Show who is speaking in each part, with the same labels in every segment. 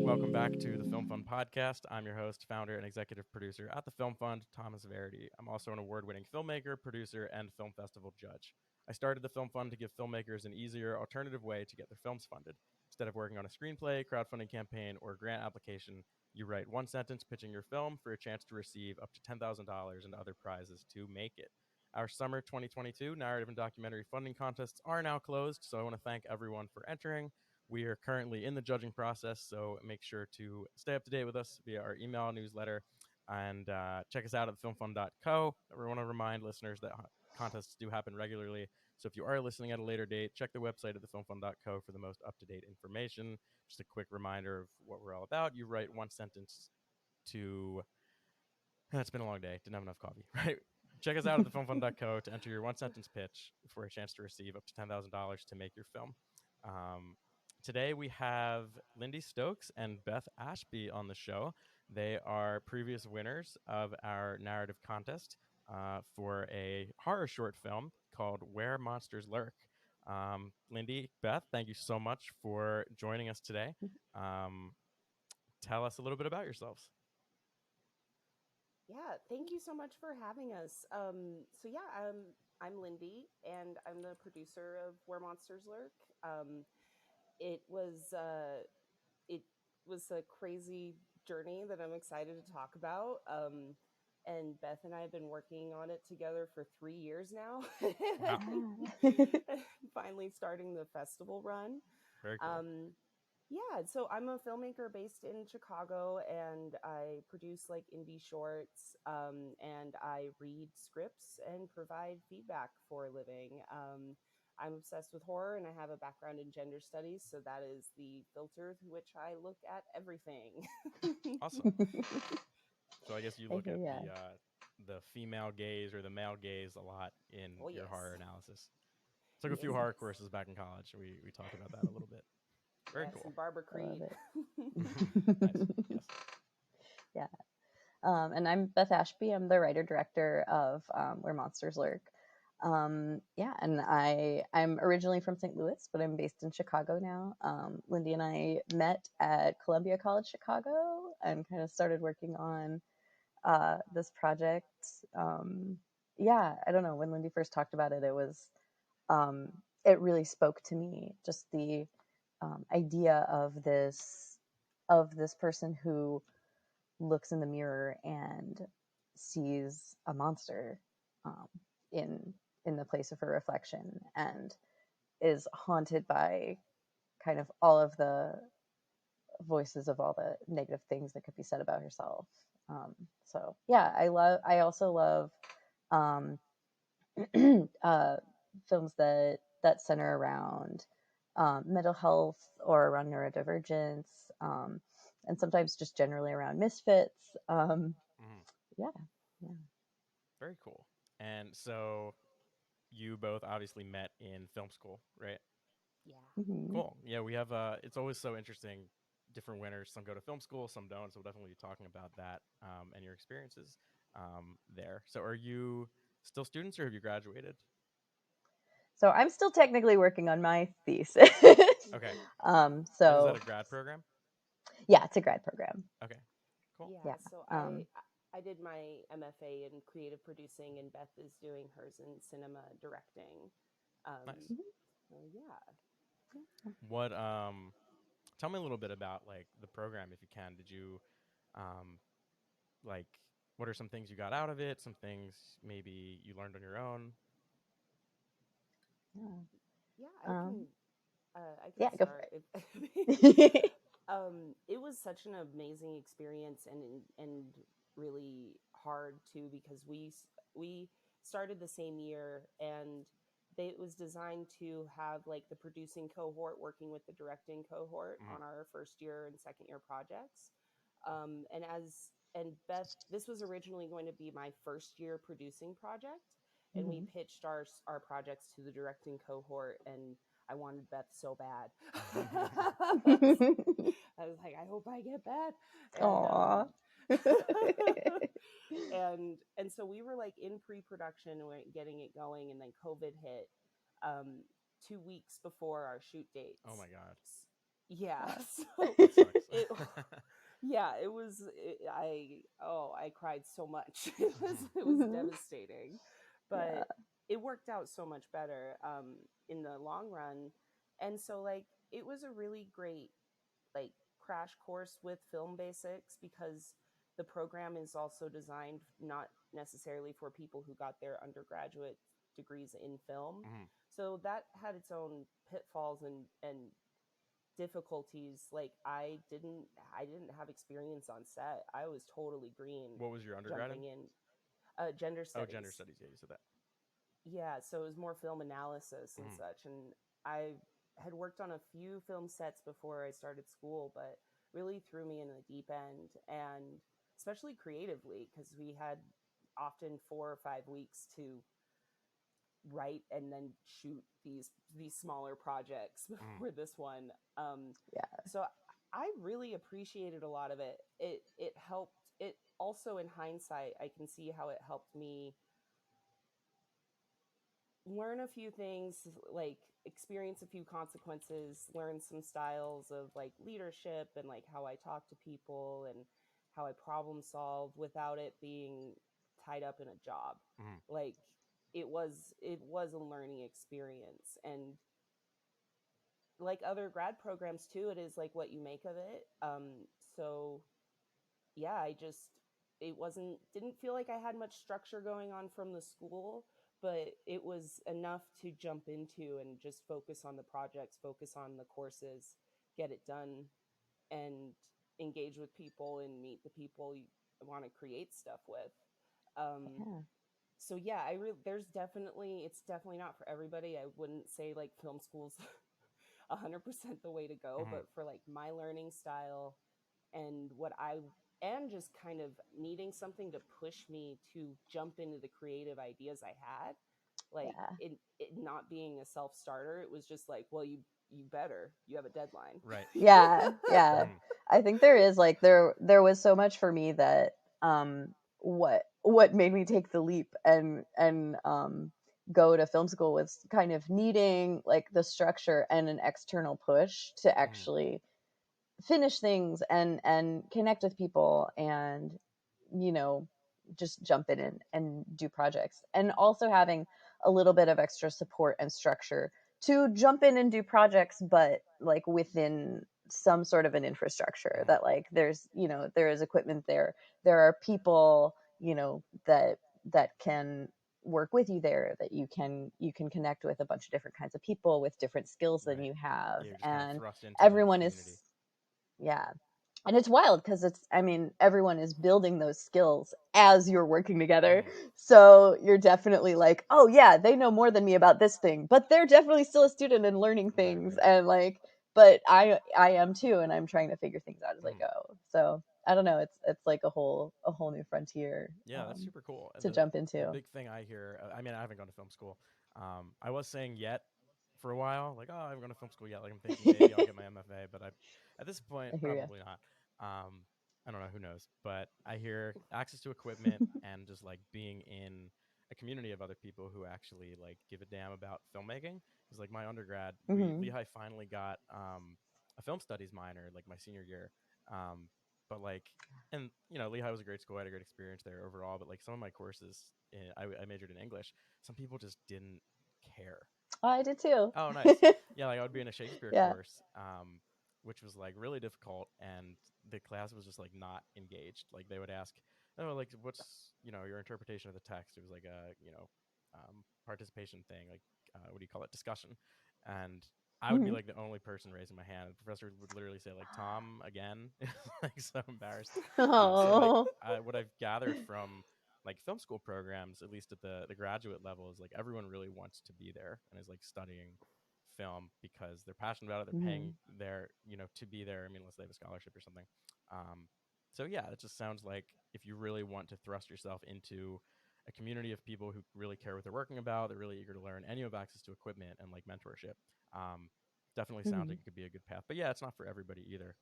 Speaker 1: welcome back to the Film Fund podcast. I'm your host, founder, and executive producer at the Film Fund, Thomas Verdi. I'm also an award-winning filmmaker, producer, and film festival judge. I started the Film Fund to give filmmakers an easier, alternative way to get their films funded. Instead of working on a screenplay, crowdfunding campaign, or grant application, you write one sentence pitching your film for a chance to receive up to $10,000 and other prizes to make it. Our summer 2022 narrative and documentary funding contests are now closed, so I want to thank everyone for entering. We are currently in the judging process, so make sure to stay up to date with us via our email newsletter and check us out at filmfund.co. We want to remind listeners that contests do happen regularly, so if you are listening at a later date, check the website at thefilmfund.co for the most up-to-date information. Just a quick reminder of what we're all about. You write one sentence to... It's been a long day. Didn't have enough coffee, right? Check us out at thefilmfund.co to enter your one-sentence pitch for a chance to receive up to $10,000 to make your film. Today we have Lindy Stokes and Beth Ashby on the show. They are previous winners of our narrative contest for a horror short film called Where Monsters Lurk. Lindy, Beth, thank you so much for joining us today. Tell us a little bit about yourselves.
Speaker 2: Yeah, thank you so much for having us. I'm Lindy, and I'm the producer of Where Monsters Lurk. It was a crazy journey that I'm excited to talk about. And Beth and I have been working on it together for 3 years now.
Speaker 1: Wow.
Speaker 2: Finally starting the festival run.
Speaker 1: Very cool.
Speaker 2: Yeah, so I'm a filmmaker based in Chicago, and I produce like indie shorts, and I read scripts and provide feedback for a living. I'm obsessed with horror, and I have a background in gender studies, so that is the filter through which I look at everything.
Speaker 1: Awesome. So I guess you look at
Speaker 3: Yeah.
Speaker 1: the female gaze or the male gaze a lot in
Speaker 2: Oh,
Speaker 1: your
Speaker 2: yes.
Speaker 1: horror analysis. Took a
Speaker 2: Yes,
Speaker 1: few horror
Speaker 2: yes.
Speaker 1: courses back in college. We talked about that a little bit. Very
Speaker 2: Yes,
Speaker 1: cool.
Speaker 2: and Barbara
Speaker 3: I love
Speaker 2: Creed.
Speaker 3: it.
Speaker 1: Nice. Yes.
Speaker 3: Yeah. And I'm Beth Ashby. I'm the writer-director of Where Monsters Lurk. Yeah, and I'm originally from St. Louis, but I'm based in Chicago now. Lindy and I met at Columbia College Chicago and kind of started working on this project. Yeah, I don't know. When Lindy first talked about it, it really spoke to me. Just the idea of this person who looks in the mirror and sees a monster in the place of her reflection and is haunted by kind of all of the voices of all the negative things that could be said about herself. So yeah, I also love um, films that center around mental health or around neurodivergence, and sometimes just generally around misfits. Yeah, yeah.
Speaker 1: Very cool. And so you both obviously met in film school, right?
Speaker 2: Yeah.
Speaker 3: Mm-hmm.
Speaker 1: Cool. Yeah, we have it's always so interesting. Different winners. Some go to film school, some don't. So we'll definitely be talking about that and your experiences there. So are you still students or have you graduated?
Speaker 3: So I'm still technically working on my thesis.
Speaker 1: Okay. And is that
Speaker 3: So
Speaker 1: a grad program?
Speaker 3: yeah, it's a grad program.
Speaker 1: Okay. Cool.
Speaker 2: Yeah,
Speaker 3: Yeah.
Speaker 2: so I did my MFA in creative producing, and Beth is doing hers in cinema directing.
Speaker 1: Nice.
Speaker 2: So yeah.
Speaker 1: What tell me a little bit about like the program if you can. Did you um like what are some things you got out of it? Some things maybe you learned on your own?
Speaker 3: Yeah.
Speaker 2: Yeah,
Speaker 3: Um,
Speaker 2: I can
Speaker 3: yeah, go for
Speaker 2: start.
Speaker 3: it.
Speaker 2: It was such an amazing experience, and really hard too, because we started the same year, and it was designed to have like the producing cohort working with the directing cohort
Speaker 1: Mm-hmm.
Speaker 2: on our first year and second year projects. And Beth, this was originally going to be my first year producing project, and we
Speaker 3: Mhm.
Speaker 2: pitched our projects to the directing cohort, and I wanted Beth so bad. I was like, I hope I get Beth. And
Speaker 3: Aw.
Speaker 2: and so we were like in pre-production and we're getting it going, and then COVID hit 2 weeks before our shoot dates.
Speaker 1: Oh my god.
Speaker 2: Yeah.
Speaker 3: Yeah.
Speaker 2: So
Speaker 1: That sucks.
Speaker 2: it yeah, it was I cried so much. It was devastating.
Speaker 3: Yeah.
Speaker 2: But it worked out so much better in the long run. And so like it was a really great like crash course with film basics because the program is also designed not necessarily for people who got their undergraduate degrees in film.
Speaker 1: Mhm.
Speaker 2: So that had its own pitfalls and difficulties. Like I didn't have experience on set. I was totally green
Speaker 1: What was your undergrad in?
Speaker 2: jumping in. Gender
Speaker 1: Oh, gender
Speaker 2: studies.
Speaker 1: studies. Yeah, you said that.
Speaker 2: Yeah, so it was more film analysis and
Speaker 1: Mhm.
Speaker 2: such. And I had worked on a few film sets before I started school, but really threw me in the deep end, and especially creatively because we had often 4 or 5 weeks to write and then shoot these smaller projects
Speaker 1: Mhm.
Speaker 2: for this one.
Speaker 3: Yeah.
Speaker 2: So I really appreciated a lot of it. It helped. It also, in hindsight, I can see how it helped me learn a few things, like experience a few consequences, learn some styles of like leadership and like how I talk to people and how I problem solve without it being tied up in a job.
Speaker 1: Mhm.
Speaker 2: Like it was a learning experience, and like other grad programs too, it is like what you make of it. So yeah, I just it wasn't didn't feel like I had much structure going on from the school, but it was enough to jump into and just focus on the projects, focus on the courses, get it done, and engage with people and meet the people you want to create stuff with. Um,
Speaker 3: Yeah.
Speaker 2: so yeah, there's definitely it's definitely not for everybody. I wouldn't say like film school's 100% the way to go,
Speaker 1: Mhm.
Speaker 2: but for like my learning style and what I and just kind of needing something to push me to jump into the creative ideas I had, like
Speaker 3: Yeah.
Speaker 2: it not being a self-starter, it was just like, well, you better, you have a deadline.
Speaker 1: Right.
Speaker 3: Yeah. Yeah.
Speaker 1: Mhm.
Speaker 3: I think there is like there was so much for me that what made me take the leap and go to film school was kind of needing like the structure and an external push to
Speaker 1: Mhm.
Speaker 3: actually finish things and connect with people and you know just jump in and do projects, and also having a little bit of extra support and structure to jump in and do projects, but like within some sort of an infrastructure
Speaker 1: Mhm.
Speaker 3: that like there is equipment there are people that can work with you there, that you can connect with a bunch of different kinds of people with different skills than
Speaker 1: Right.
Speaker 3: you have,
Speaker 1: Yeah, you're just kind of
Speaker 3: and
Speaker 1: thrust into the
Speaker 3: everyone is
Speaker 1: community.
Speaker 3: yeah. And it's wild because everyone is building those skills as you're working together.
Speaker 1: Mhm.
Speaker 3: So you're definitely like, oh, yeah, they know more than me about this thing, but they're definitely still a student and learning
Speaker 1: Right.
Speaker 3: things.
Speaker 1: Right.
Speaker 3: And like, but I am too. And I'm trying to figure things out as I
Speaker 1: Mhm.
Speaker 3: go. So I don't know. It's like a whole new frontier
Speaker 1: Yeah, that's super cool.
Speaker 3: to
Speaker 1: The
Speaker 3: jump
Speaker 1: the
Speaker 3: into.
Speaker 1: big thing I hear, I mean, I haven't gone to film school. I was saying yet for a while, like, oh, I haven't gone to film school yet. Like, I'm thinking maybe I'll get my MFA, but at this point,
Speaker 3: I hear you.
Speaker 1: probably not. I don't know, who knows? But I hear access to equipment and just like being in a community of other people who actually like give a damn about filmmaking. Because like my undergrad, we
Speaker 3: Hmm.
Speaker 1: Lehigh finally got a film studies minor like my senior year. Um, but like and Lehigh was a great school. I had a great experience there overall. But like some of my courses, I majored in English. Some people just didn't care.
Speaker 3: Oh, I did too.
Speaker 1: Oh, nice. Yeah, like I would be in a Shakespeare
Speaker 3: Yeah.
Speaker 1: course, which was like really difficult, and the class was just like not engaged. Like they would ask, "Oh, like what's your interpretation of the text?" It was like a participation thing, like what do you call it, discussion, and I would be
Speaker 3: Hmm.
Speaker 1: like the only person raising my hand. The professor would literally say like Tom again, like so embarrassed. So like
Speaker 3: Oh.
Speaker 1: what I've gathered from like film school programs, at least at the graduate level, is like everyone really wants to be there and is like studying film because they're passionate about it. They're paying
Speaker 3: Hmm.
Speaker 1: their to be there. I mean, unless they have a scholarship or something. Um, so yeah, it just sounds like if you really want to thrust yourself into a community of people who really care what they're working about, they're really eager to learn, and you have access to equipment and like mentorship. Um, Definitely sounds
Speaker 3: Hmm.
Speaker 1: like it could be a good path. But yeah, it's not for everybody either.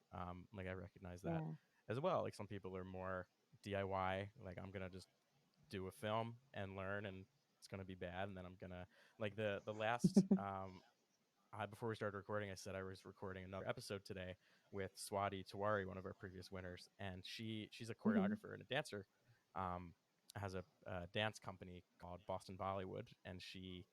Speaker 1: Like I recognize that
Speaker 3: Yeah.
Speaker 1: as well. Like some people are more DIY. Like I'm gonna just do a film and learn, and it's gonna be bad, and then I'm gonna like the last before we started recording, I said I was recording another episode today with Swati Tiwari, one of our previous winners, and she's a
Speaker 3: Mhm.
Speaker 1: choreographer and a dancer. Um, has a dance company called Boston Bollywood, and she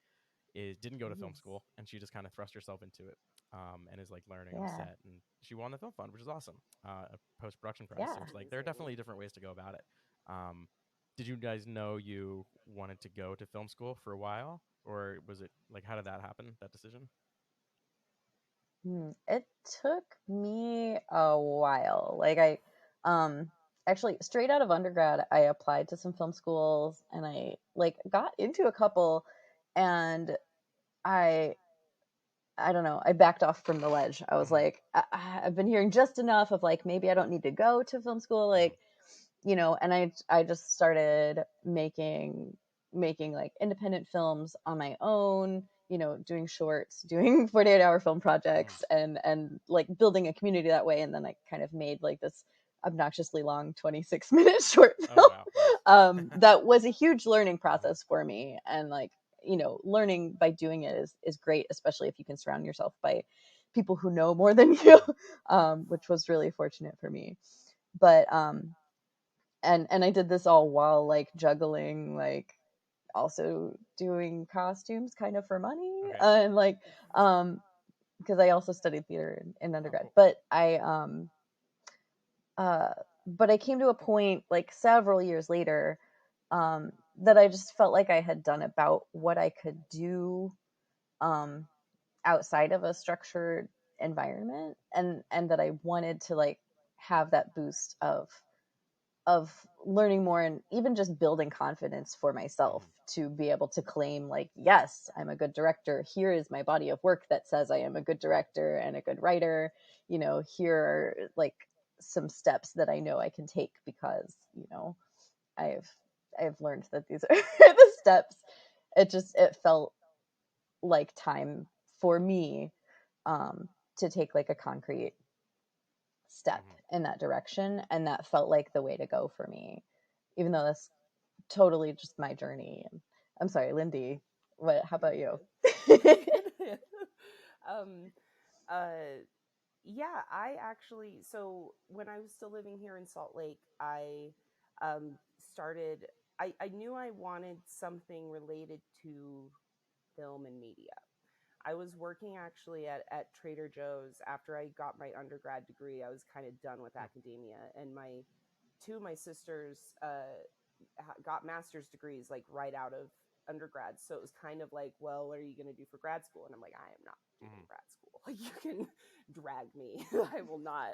Speaker 1: didn't go to film
Speaker 2: Nice.
Speaker 1: school, and she just kind of thrust herself into it, and is like learning on
Speaker 3: Yeah.
Speaker 1: set. And she won the film fund, which is awesome. A post production prize.
Speaker 3: Yeah.
Speaker 1: So it's like there are
Speaker 2: Amazing.
Speaker 1: definitely different ways to go about it. Um, did you guys know you wanted to go to film school for a while, or was it like how did that happen? That decision?
Speaker 3: It took me a while. Like um, actually straight out of undergrad, I applied to some film schools and I like got into a couple, and I I don't know. I backed off from the ledge. I was
Speaker 1: Mm-hmm.
Speaker 3: like, I've been hearing just enough of like maybe I don't need to go to film school.
Speaker 1: Mm-hmm.
Speaker 3: Like, and I just started making like independent films on my own, doing shorts, doing 48-hour film
Speaker 1: Mm-hmm.
Speaker 3: projects, and like building a community that way. And then I kind of made like this obnoxiously long 26-minute short
Speaker 1: Oh
Speaker 3: film
Speaker 1: wow, nice.
Speaker 3: that was a huge learning
Speaker 1: Mm-hmm.
Speaker 3: process for me. And like, learning by doing it is great, especially if you can surround yourself by people who know more than you,
Speaker 1: Mm-hmm.
Speaker 3: which was really fortunate for me. But and I did this all while like juggling, like also doing costumes kind of for money,
Speaker 1: Okay.
Speaker 3: and like because I also studied theater in
Speaker 1: Oh
Speaker 3: undergrad.
Speaker 1: cool.
Speaker 3: Uh but I came to a point like several years later, that I just felt like I had done about what I could do um outside of a structured environment, and that I wanted to like have that boost of learning more and even just building confidence for myself
Speaker 1: Mm-hmm.
Speaker 3: to be able to claim like, yes, I'm a good director, here is my body of work that says I am a good
Speaker 1: Right.
Speaker 3: director and a good writer. Here are like some steps that I know I can take because i've I've learned that these are the steps. It felt like time for me, um to take like a concrete step
Speaker 1: Mm-hmm.
Speaker 3: in that direction, and that felt like the way to go for me, even though that's totally just my journey. And I'm sorry, Lindy, how
Speaker 2: You're
Speaker 3: about you?
Speaker 2: good. You're good. um, uh, yeah, I actually, so when I was still living here in Salt Lake, I started, I knew I wanted something related to film and media. I was working actually at Trader Joe's after I got my undergrad degree. I was kind of done with academia, and two of my sisters got master's degrees like right out of undergrad. So it was kind of like, well, what are you going to do for grad school? And I'm like, I am not doing
Speaker 1: Mm-hmm.
Speaker 2: grad school. Like, you can drag me. I will not.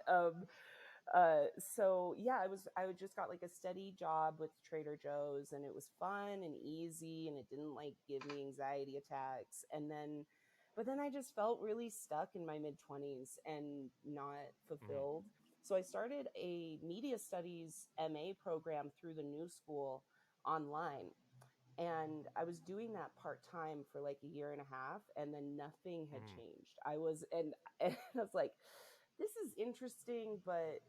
Speaker 2: So yeah, I just got like a steady job with Trader Joe's, and it was fun and easy, and it didn't like give me anxiety attacks. But then I just felt really stuck in my mid 20s and not
Speaker 1: Mm-hmm.
Speaker 2: fulfilled. So I started a media studies MA program through the New School online. And I was doing that part time for like a year and a half, and then nothing had
Speaker 1: Mm-hmm.
Speaker 2: changed. And I was like, this is interesting, but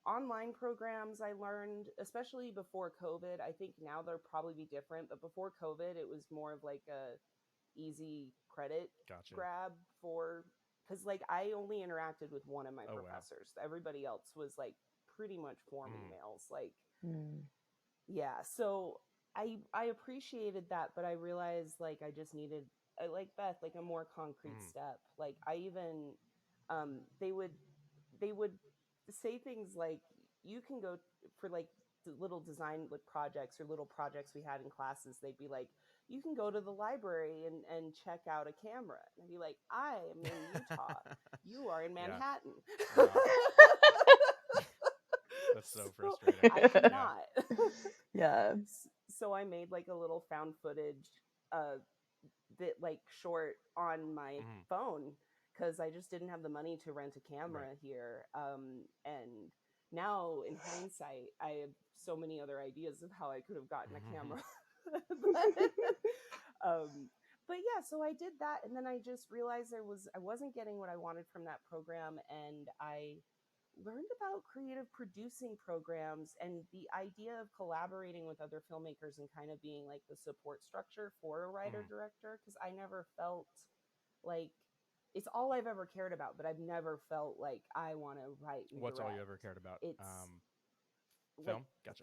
Speaker 2: online programs I learned, especially before COVID, I think now they'll probably be different, but before COVID, it was more of like a easy credit
Speaker 1: Gotcha.
Speaker 2: grab for, because like I only interacted with one of my
Speaker 1: Oh wow.
Speaker 2: professors. Everybody else was like pretty much form
Speaker 1: Mm-hmm.
Speaker 2: emails. Like,
Speaker 3: Mm.
Speaker 2: yeah, so I appreciated that, but I realized like I just needed, like Beth, like a more concrete
Speaker 1: Mm-hmm.
Speaker 2: step. Like I even they would say things like, you can go for like little design like projects or little projects we had in classes. They'd be like, you can go to the library and check out a camera, and I'd be like, I am in Utah, you are in
Speaker 1: Yeah.
Speaker 2: Manhattan.
Speaker 1: Wow. That's so
Speaker 2: So
Speaker 1: frustrating.
Speaker 2: I
Speaker 1: Yeah.
Speaker 2: cannot.
Speaker 3: Yeah.
Speaker 2: So I made like a little found footage uh bit like short on my
Speaker 1: Mm-hmm.
Speaker 2: phone, because I just didn't have the money to rent a camera
Speaker 1: Right.
Speaker 2: here. And now in hindsight, I have so many other ideas of how I could have gotten a
Speaker 1: Mm-hmm.
Speaker 2: camera. but, but yeah, so I did that, and then I just realized I wasn't getting what I wanted from that program, and I learned about creative producing programs and the idea of collaborating with other filmmakers and kind of being like the support structure for a writer
Speaker 1: Mm-hmm.
Speaker 2: director, because I never felt like it's all I've ever cared about, but I've never felt like I want to write and
Speaker 1: What's all you
Speaker 2: direct.
Speaker 1: ever cared about?
Speaker 2: It's like
Speaker 1: Film? Gotcha.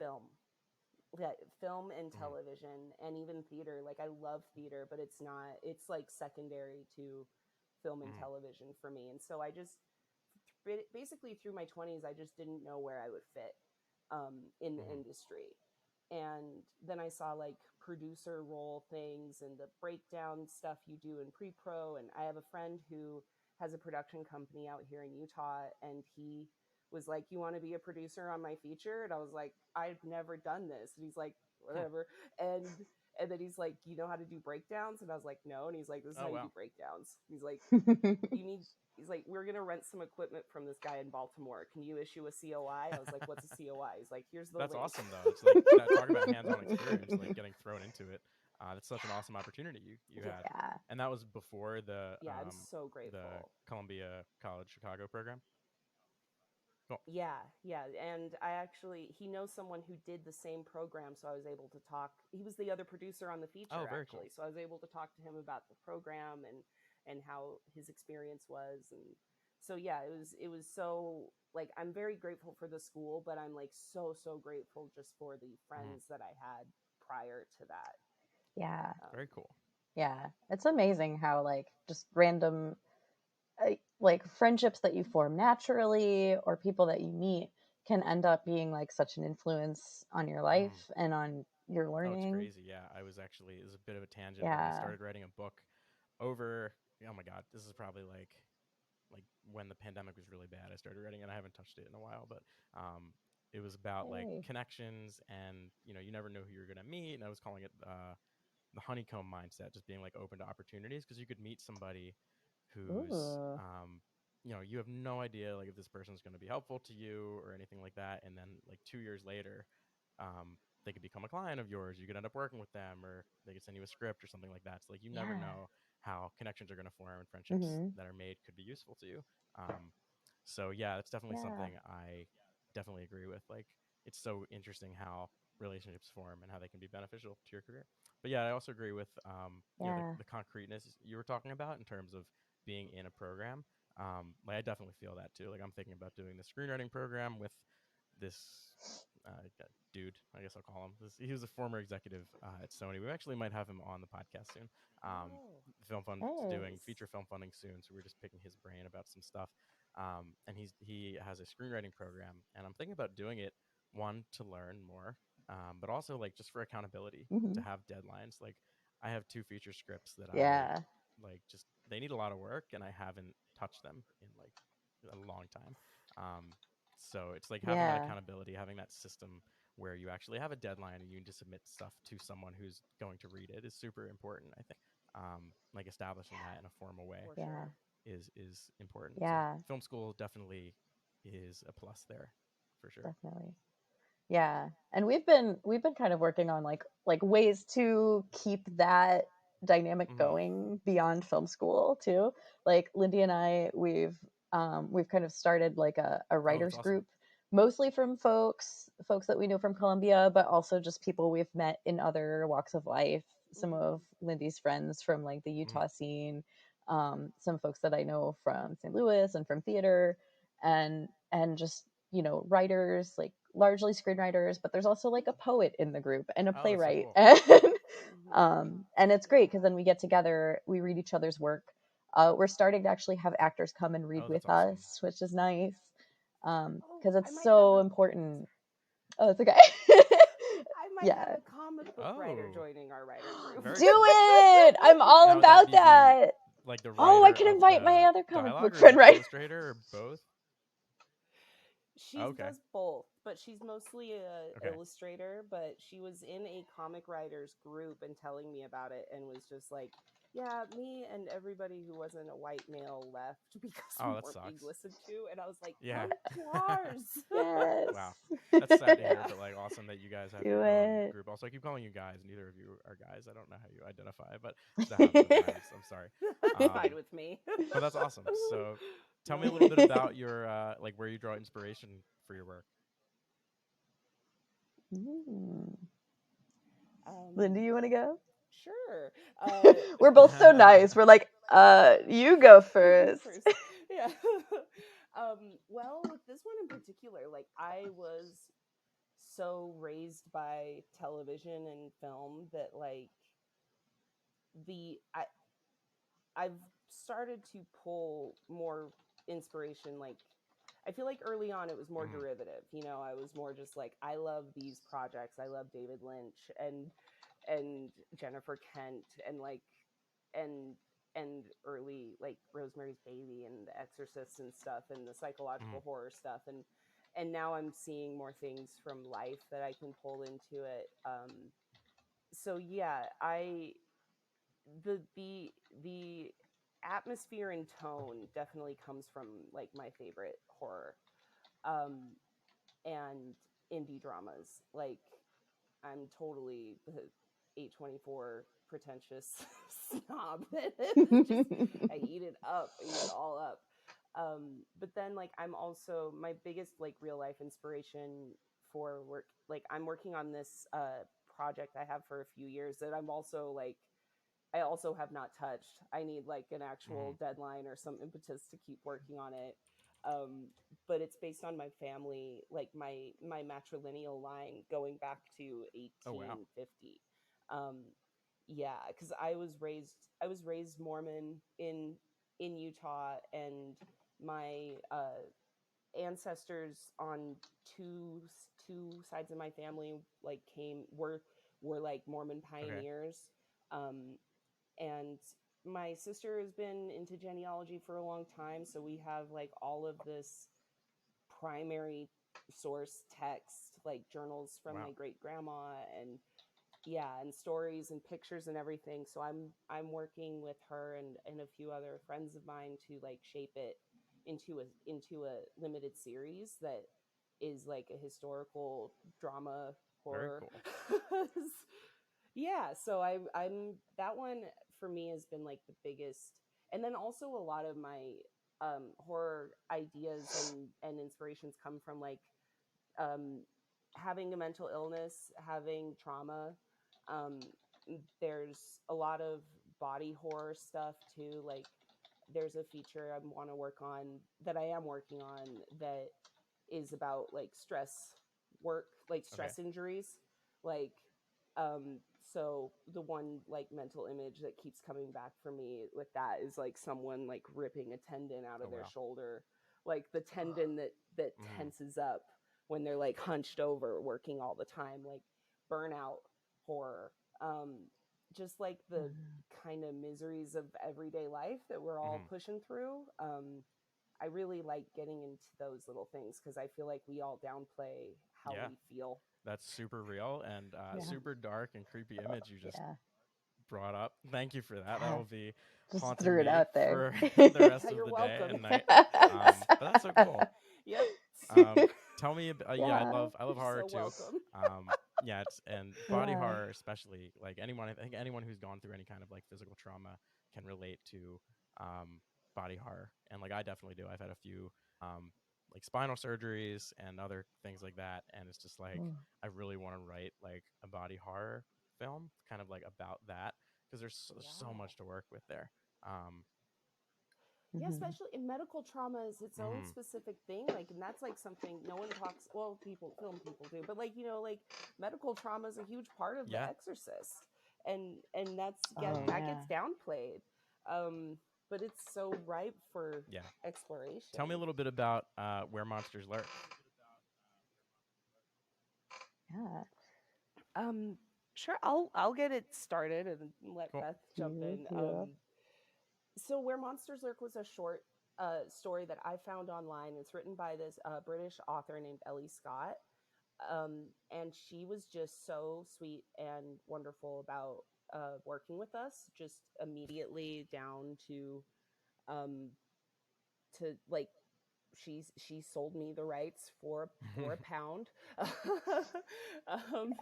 Speaker 2: film and
Speaker 1: Mhm.
Speaker 2: television and even theater. Like I love theater, but it's like secondary to film and
Speaker 1: Mhm.
Speaker 2: television for me. And so I just basically through my 20s, I just didn't know where I would fit in the
Speaker 1: Mhm.
Speaker 2: industry. And then I saw like producer role things and the breakdown stuff you do in pre-pro. And I have a friend who has a production company out here in Utah, and he was like, "You want to be a producer on my feature?" And I was like, "I've never done this." And he's like,
Speaker 1: Hmm.
Speaker 2: "Whatever." And then he's like, "You know how to do breakdowns?" And I was like, "No." And he's like, "This is
Speaker 1: Oh,
Speaker 2: how you
Speaker 1: wow.
Speaker 2: do breakdowns." He's like, "You need." He's like, "We're gonna rent some equipment from this guy in Baltimore. Can you issue a COI?" I was like, "What's a COI?" He's like, "Here's the
Speaker 1: That's
Speaker 2: link."
Speaker 1: awesome, though. It's like that, talk about hands-on experience, like getting thrown into it. That's such an awesome opportunity you
Speaker 2: Yeah.
Speaker 1: had,
Speaker 3: Yeah.
Speaker 1: and that was before
Speaker 2: Yeah, I'm so
Speaker 1: the
Speaker 2: grateful.
Speaker 1: Columbia College Chicago program. Cool.
Speaker 2: Yeah. And he knows someone who did the same program. So I was able to talk. He was the other producer on the
Speaker 1: Oh,
Speaker 2: feature,
Speaker 1: very cool.
Speaker 2: actually. So I was able to talk to him about the program and how his experience was. And so, yeah, it was so like, I'm very grateful for the school, but I'm like so grateful just for the
Speaker 1: Mhm.
Speaker 2: friends that I had prior to that.
Speaker 3: Yeah.
Speaker 1: Very cool.
Speaker 3: Yeah. It's amazing how like just random like friendships that you form naturally or people that you meet can end up being like such an influence on your life
Speaker 1: Mhm.
Speaker 3: and on your
Speaker 1: Oh, it's
Speaker 3: learning.
Speaker 1: crazy. Yeah, I was actually, it was a bit of a tangent, but I
Speaker 3: Yeah.
Speaker 1: started writing a book over, oh my God, this is probably like when the pandemic was really bad. I started writing it. I haven't touched it in a while, but it was about like
Speaker 3: Hey.
Speaker 1: connections, and you never know who you're gonna meet. And I was calling it the honeycomb mindset, just being like open to opportunities, because you could meet somebody who's
Speaker 3: Ooh.
Speaker 1: you have no idea like if this person's going to be helpful to you or anything like that, and then like 2 years later they could become a client of yours. You could end up working with them, or they could send you a script or something like that. So like you never
Speaker 3: Yeah.
Speaker 1: know how connections are going to form, and friendships
Speaker 3: Mm-hmm.
Speaker 1: that are made could be useful to you. So yeah, that's definitely
Speaker 3: Yeah.
Speaker 1: something I definitely agree with. Like it's so interesting how relationships form and how they can be beneficial to your career. But yeah, I also agree with
Speaker 3: Yeah.
Speaker 1: the concreteness you were talking about in terms of being in a program. Like I definitely feel that too. Like I'm thinking about doing the screenwriting program with this dude. I guess I'll call him. He was a former executive at Sony. We actually might have him on the podcast soon.
Speaker 2: Oh,
Speaker 1: Film Fund's doing
Speaker 2: nice.
Speaker 1: feature film funding soon, so we're just picking his brain about some stuff. And he has a screenwriting program, and I'm thinking about doing it, one, to learn more, but also like just for accountability,
Speaker 3: Mm-hmm.
Speaker 1: to have deadlines. Like I have two feature scripts that I
Speaker 3: Yeah.
Speaker 1: like, just they need a lot of work, and I haven't touched them in like a long time. So it's like having that
Speaker 3: Yeah.
Speaker 1: accountability, having that system where you actually have a deadline and you need to submit stuff to someone who's going to read it is super important, I think. Like establishing that in a formal way
Speaker 2: For
Speaker 3: Yeah.
Speaker 2: sure.
Speaker 1: is important. So
Speaker 3: Yeah.
Speaker 1: film school definitely is a plus there for sure.
Speaker 3: Definitely. Yeah. And we've been kind of working on like ways to keep that dynamic
Speaker 1: Mm-hmm.
Speaker 3: going beyond film school too. Like Lindy and I, we've kind of started like a
Speaker 1: Oh, that's
Speaker 3: writers
Speaker 1: awesome.
Speaker 3: group, mostly from folks that we know from Columbia, but also just people we've met in other walks of life. Some
Speaker 2: Mm-hmm.
Speaker 3: of Lindy's friends from like the
Speaker 1: Mm-hmm.
Speaker 3: Utah scene, some folks that I know from St. Louis and from theater, and just writers, like largely screenwriters, but there's also like a poet in the group and a
Speaker 1: Oh, that's so
Speaker 3: playwright.
Speaker 1: cool.
Speaker 3: And it's great because
Speaker 2: Yeah.
Speaker 3: then we get together, we read each other's work. We're starting to actually have actors come and read
Speaker 1: Oh, that's
Speaker 3: with
Speaker 1: awesome.
Speaker 3: us, which is nice,
Speaker 2: Oh,
Speaker 3: because
Speaker 2: I
Speaker 3: it's
Speaker 2: might have
Speaker 3: so
Speaker 2: a
Speaker 3: important. Oh, it's okay.
Speaker 2: I might have
Speaker 3: Yeah,
Speaker 2: a comic book writer
Speaker 1: Oh,
Speaker 2: joining our writer group.
Speaker 3: do
Speaker 1: very cool.
Speaker 3: it. I'm all
Speaker 1: Now would that
Speaker 3: about
Speaker 1: be the
Speaker 3: that.
Speaker 1: like the
Speaker 3: Oh, I
Speaker 1: writer
Speaker 3: can
Speaker 1: of
Speaker 3: invite my
Speaker 1: the
Speaker 3: other comic
Speaker 1: dialogue,
Speaker 3: book
Speaker 1: or
Speaker 3: friend,
Speaker 1: the
Speaker 3: right?
Speaker 1: illustrator, or both?
Speaker 2: She
Speaker 1: Oh, okay.
Speaker 2: does both, but she's mostly a
Speaker 1: Okay.
Speaker 2: illustrator. But she was in a comic writers group and telling me about it, and was just like, "Yeah, me and everybody who wasn't a white male left because we
Speaker 1: Oh, that
Speaker 2: weren't being
Speaker 1: sucks.
Speaker 2: listened to." And I was like,
Speaker 1: Yeah.
Speaker 2: "Come to ours."
Speaker 1: Wow.
Speaker 3: Yes.
Speaker 1: That's sad to hear,
Speaker 2: Yeah.
Speaker 1: but like awesome that you guys have
Speaker 3: Do
Speaker 1: your own
Speaker 3: it.
Speaker 1: group. Also, I keep calling you guys. Neither of you are guys. I don't know how you identify, but just a habit of mine. I'm sorry.
Speaker 2: That's fine
Speaker 1: Um,
Speaker 2: with me.
Speaker 1: but that's awesome. So, tell me a
Speaker 2: No
Speaker 1: little bit
Speaker 2: worries.
Speaker 1: about your like where you draw inspiration for your work.
Speaker 3: Mm.
Speaker 2: Um,
Speaker 3: Lindy, you want to go?
Speaker 2: sure.
Speaker 3: We're both so nice. We're like, You go
Speaker 2: You
Speaker 3: first.
Speaker 2: first. Yeah. Well, with this one in particular, like I was so raised by television and film that like the I've started to pull more inspiration. Like I feel like early on it was more
Speaker 1: Mhm.
Speaker 2: derivative. You know, I was more just like I love these projects. I love David Lynch and Jennifer Kent and like and and early like Rosemary's Baby and The Exorcist and stuff and the
Speaker 1: Mhm.
Speaker 2: psychological horror stuff and now I'm seeing more things from life that I can pull into it. So yeah, I the atmosphere and tone definitely comes from like my favorite horror um and indie dramas. Like I'm totally the A24 pretentious snob that is just I eat it up, I eat it all up. But then like I'm also my biggest like real life inspiration for work. Like I'm working on this project I have for a few years that I also have not touched. I need like an actual
Speaker 1: Mhm.
Speaker 2: deadline or some impetus to keep working on it. Um, but it's based on my family, like my matrilineal line going back to
Speaker 1: Oh wow.
Speaker 2: 1850. Um, yeah, because I was raised Mormon in Utah, and my ancestors on two two sides of my family like came were like Mormon
Speaker 1: Okay.
Speaker 2: pioneers. Um, and my sister has been into genealogy for a long time, so we have like all of this primary source text, like journals from
Speaker 1: Wow.
Speaker 2: my great grandma and yeah, and stories and pictures and everything. So I'm working with her and a few other friends of mine to like shape it into a limited series that is like a historical drama
Speaker 1: Very
Speaker 2: horror.
Speaker 1: cool.
Speaker 2: Yeah, so I'm that one for me has been like the biggest, and then also a lot of my horror ideas and inspirations come from like um having a mental illness, having trauma. um there's a lot of body horror stuff too. Like there's a feature I want to work on that I am working on that is about like stress work, like
Speaker 1: Okay.
Speaker 2: stress injuries. Like um so the one like mental image that keeps coming back for me with that is like someone like ripping a tendon out
Speaker 1: Oh
Speaker 2: of their
Speaker 1: wow.
Speaker 2: shoulder, like the tendon that
Speaker 1: Mhm.
Speaker 2: tenses up when they're like hunched over working all the time, like burnout horror. um just like the kind of miseries of everyday life that we're all
Speaker 1: Mhm.
Speaker 2: pushing through. I really like getting into those little things because I feel like we all downplay how
Speaker 1: Yeah.
Speaker 2: we feel.
Speaker 1: That's super real and
Speaker 3: Yeah.
Speaker 1: super dark and creepy image you just
Speaker 3: Yeah.
Speaker 1: brought up. Thank you for that.
Speaker 3: Yeah.
Speaker 1: That'll be
Speaker 3: Just
Speaker 1: haunting
Speaker 3: threw it
Speaker 1: me
Speaker 3: out there.
Speaker 1: for the
Speaker 2: Yeah,
Speaker 1: rest of
Speaker 2: you're
Speaker 1: the day
Speaker 2: welcome.
Speaker 1: and night. But that's so cool.
Speaker 2: Yep.
Speaker 1: Tell me, yeah,
Speaker 3: Yeah.
Speaker 1: I love
Speaker 2: You're
Speaker 1: horror
Speaker 2: so
Speaker 1: too.
Speaker 2: welcome.
Speaker 1: Yeah, it's and body
Speaker 3: Yeah.
Speaker 1: horror especially. Like anyone, I think anyone who's gone through any kind of like physical trauma can relate to um, body horror, and like I definitely do. I've had a few um, like spinal surgeries and other things like that, and it's just like
Speaker 3: Mm.
Speaker 1: I really want to write like a body horror film, kind of like about that, because there's so
Speaker 2: Yeah.
Speaker 1: much to work with there. Um,
Speaker 2: Yeah,
Speaker 3: Mhm.
Speaker 2: especially in medical trauma is its own
Speaker 1: mhm.
Speaker 2: specific thing. Like, and that's like something no one talks. Well, people, film people do, but like like medical trauma is a huge part of The
Speaker 1: Yeah.
Speaker 2: Exorcist, and
Speaker 3: Oh
Speaker 2: that gets
Speaker 3: yeah.
Speaker 2: downplayed. Um, but it's so ripe for
Speaker 1: Yeah. Tell me a
Speaker 2: exploration.
Speaker 1: little bit about where monsters lurk.
Speaker 3: Yeah.
Speaker 2: Um, sure, I'll get it started and let
Speaker 1: Cool.
Speaker 2: Beth jump
Speaker 3: Yeah.
Speaker 2: in.
Speaker 3: Yeah.
Speaker 2: So Where Monsters Lurk was a short story that I found online. It's written by this British author named Ellie Scott, and she was just so sweet and wonderful about working with us. Just immediately down um, to like she sold me the rights for a pound um,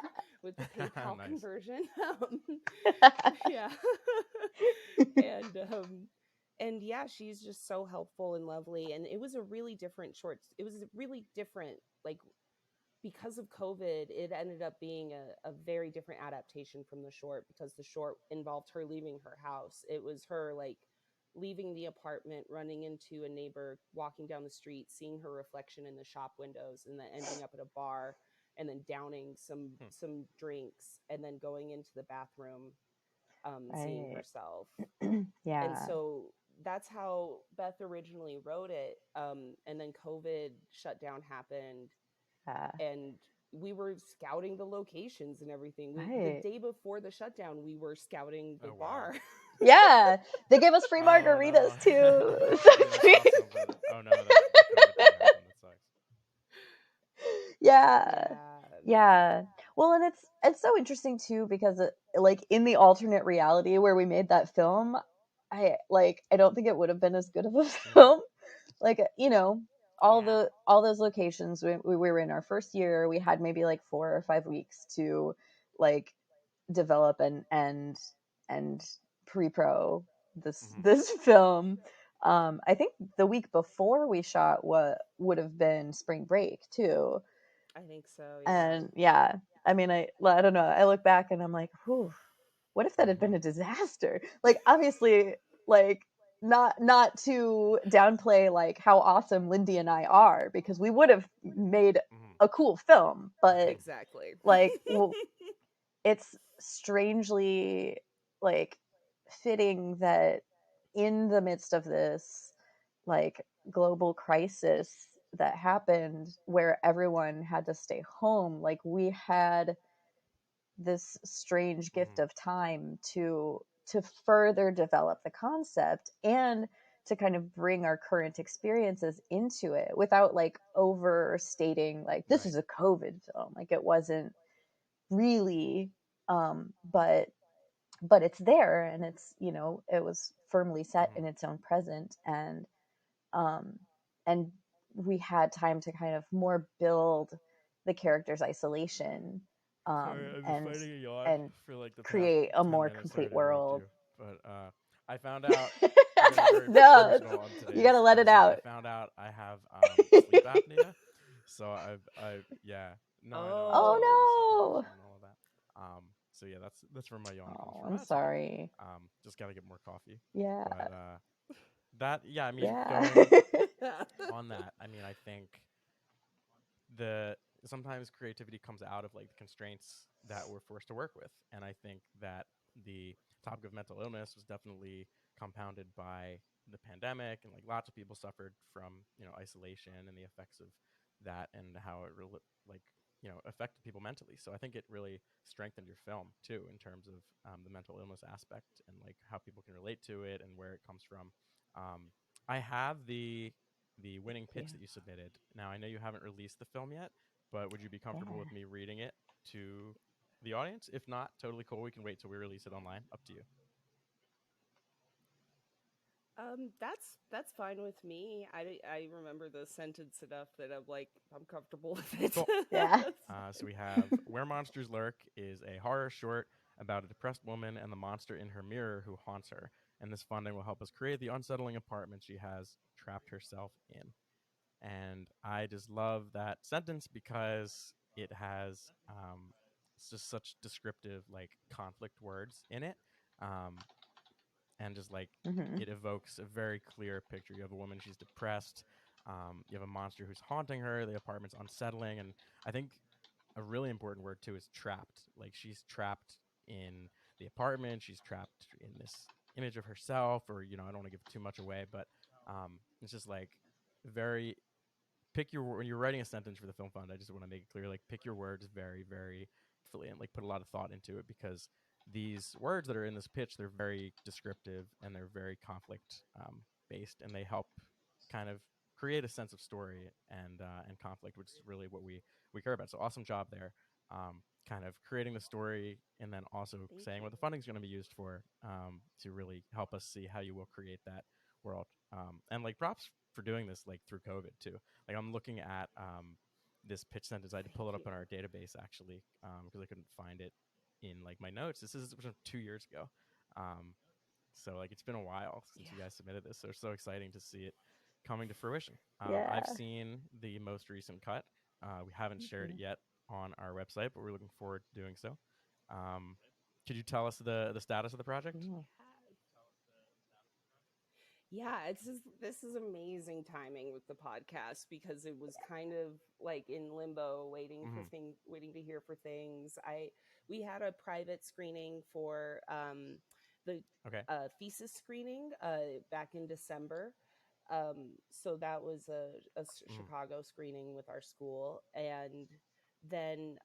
Speaker 2: with the PayPal
Speaker 1: Nice.
Speaker 2: conversion. Yeah. and yeah, she's just so helpful and lovely, and it was a really different short it was a really different like because of COVID, it ended up being a very different adaptation from the short because the short involved her leaving her house. It was her like leaving the apartment, running into a neighbor, walking down the street, seeing her reflection in the shop windows, and then ending up at a bar, and then downing some drinks, and then going into the bathroom, seeing
Speaker 3: Right.
Speaker 2: herself. And
Speaker 3: Yeah.
Speaker 2: so that's how Beth originally wrote it. And then COVID shutdown happened,
Speaker 3: Yeah.
Speaker 2: and we were scouting the locations and everything. The
Speaker 3: Right.
Speaker 2: day before the shutdown, we were scouting the
Speaker 1: Oh wow.
Speaker 2: bar.
Speaker 3: Yeah. They gave us free
Speaker 1: Oh no.
Speaker 3: margaritas too.
Speaker 1: See, that's awesome. But oh no, the COVID thing happened. That sucks.
Speaker 3: Yeah.
Speaker 2: Yeah.
Speaker 3: Yeah. Well, and it's so interesting too because like in the alternate reality where we made that film, I don't think it would have been as good of a
Speaker 1: Mhm.
Speaker 3: film. Like
Speaker 2: Yeah.
Speaker 3: all those locations we were in our first year, we had maybe like 4 or 5 weeks to like develop and pre-pro
Speaker 1: Mhm.
Speaker 3: this film. I think the week before we shot what would have been spring break too.
Speaker 2: I think so. Yeah.
Speaker 3: And yeah, I mean, I don't know. I look back and I'm like, whew, what if that had been
Speaker 1: Mhm.
Speaker 3: a disaster? Like, obviously, like not to downplay like how awesome Lindy and I are because we would have made
Speaker 1: Mhm.
Speaker 3: a cool film, but
Speaker 2: Exactly.
Speaker 3: like, well, it's strangely like fitting that in the midst of this like global crisis that happened where everyone had to stay home, like we had this strange gift
Speaker 1: Mhm.
Speaker 3: of time to further develop the concept and to kind of bring our current experiences into it without like overstating like this
Speaker 1: Right.
Speaker 3: is a COVID film. Like it wasn't really, but it's there and it's it was firmly set
Speaker 1: Mhm.
Speaker 3: in its own present, um and we had time to kind of more build the character's isolation,
Speaker 1: Sorry, I've been
Speaker 3: and
Speaker 1: fighting a yawn
Speaker 3: and
Speaker 1: for like the past
Speaker 3: create a
Speaker 1: 10
Speaker 3: more
Speaker 1: minutes. Sorry
Speaker 3: complete
Speaker 1: to interrupt
Speaker 3: world.
Speaker 1: you. But I found out I'm going to be very
Speaker 3: No,
Speaker 1: personal on
Speaker 3: you gotta
Speaker 1: today's
Speaker 3: let it
Speaker 1: episode. I
Speaker 3: out.
Speaker 1: found out I have sleep apnea. So yeah. No, I know. I'm trying to do the CPAP
Speaker 3: Oh
Speaker 1: and all of that. So yeah, that's where my
Speaker 3: no.
Speaker 1: yawn comes
Speaker 3: Oh,
Speaker 1: from.
Speaker 3: I'm
Speaker 1: That's okay.
Speaker 3: sorry.
Speaker 1: Just got to get more coffee.
Speaker 3: Yeah.
Speaker 1: But yeah, I mean,
Speaker 3: Yeah.
Speaker 1: going on that, I mean, I think the sometimes creativity comes out of like the constraints that we're forced to work with, and I think that the topic of mental illness was definitely compounded by the pandemic, and like lots of people suffered from isolation and the effects of that, and how it really like affected people mentally. So I think it really strengthened your film too in terms of the mental illness aspect and like how people can relate to it and where it comes from. I have the winning
Speaker 3: Yeah.
Speaker 1: pitch that you submitted. Now, I know you haven't released the film yet, but would you be comfortable with
Speaker 3: Yeah.
Speaker 1: me reading it to the audience? If not, totally cool. We can wait till we release it online. Up to you.
Speaker 2: That's fine with me. I remember the sentence enough that I'm comfortable with it.
Speaker 1: Cool.
Speaker 3: Yeah.
Speaker 1: So we have Where Monsters Lurk is a horror short about a depressed woman and the monster in her mirror who haunts her. And this funding will help us create the unsettling apartment she has trapped herself in. And I just love that sentence because it has it's just such descriptive like conflict words in it, um, and just like
Speaker 3: Hmm.
Speaker 1: it evokes a very clear picture. You have a woman, she's depressed. You have a monster who's haunting her. The apartment's unsettling, and I think a really important word too is trapped. Like she's trapped in the apartment. She's trapped in this image of herself, or I don't want to give too much away, but it's just like very pick your when you're writing a sentence for the film fund. I just want to make it clear, like pick your words very, very carefully and like put a lot of thought into it because these words that are in this pitch, they're very descriptive and they're very conflict based, and they help kind of create a sense of story and conflict, which is really what we care about. So awesome job there. Kind of creating the story and then also
Speaker 2: Thank
Speaker 1: saying
Speaker 2: you.
Speaker 1: what the funding is going to be used for to really help us see how you will create that world. And like props for doing this like through COVID too. Like I'm looking at this pitch sentence. I had to
Speaker 2: Thank
Speaker 1: pull it up
Speaker 2: you.
Speaker 1: in our database actually because I couldn't find it in like my notes. This is from 2 years ago. Um, so like it's been a while since you
Speaker 2: Yeah.
Speaker 1: guys submitted this. So it's so exciting to see it coming to fruition. I've
Speaker 3: Yeah.
Speaker 1: seen the most recent cut. We haven't shared it
Speaker 3: Mhm.
Speaker 1: yet on our website, but we're looking forward to doing so. Um, could you tell us the status of the project?
Speaker 3: Cool.
Speaker 2: Yeah. Yeah, this is amazing timing with the podcast because it was kind of like in limbo,
Speaker 1: Hmm.
Speaker 2: waiting to hear for things. I We had a private screening for the
Speaker 1: Okay.
Speaker 2: thesis screening back in December. So that was a
Speaker 1: Mm.
Speaker 2: Chicago screening with our school, and then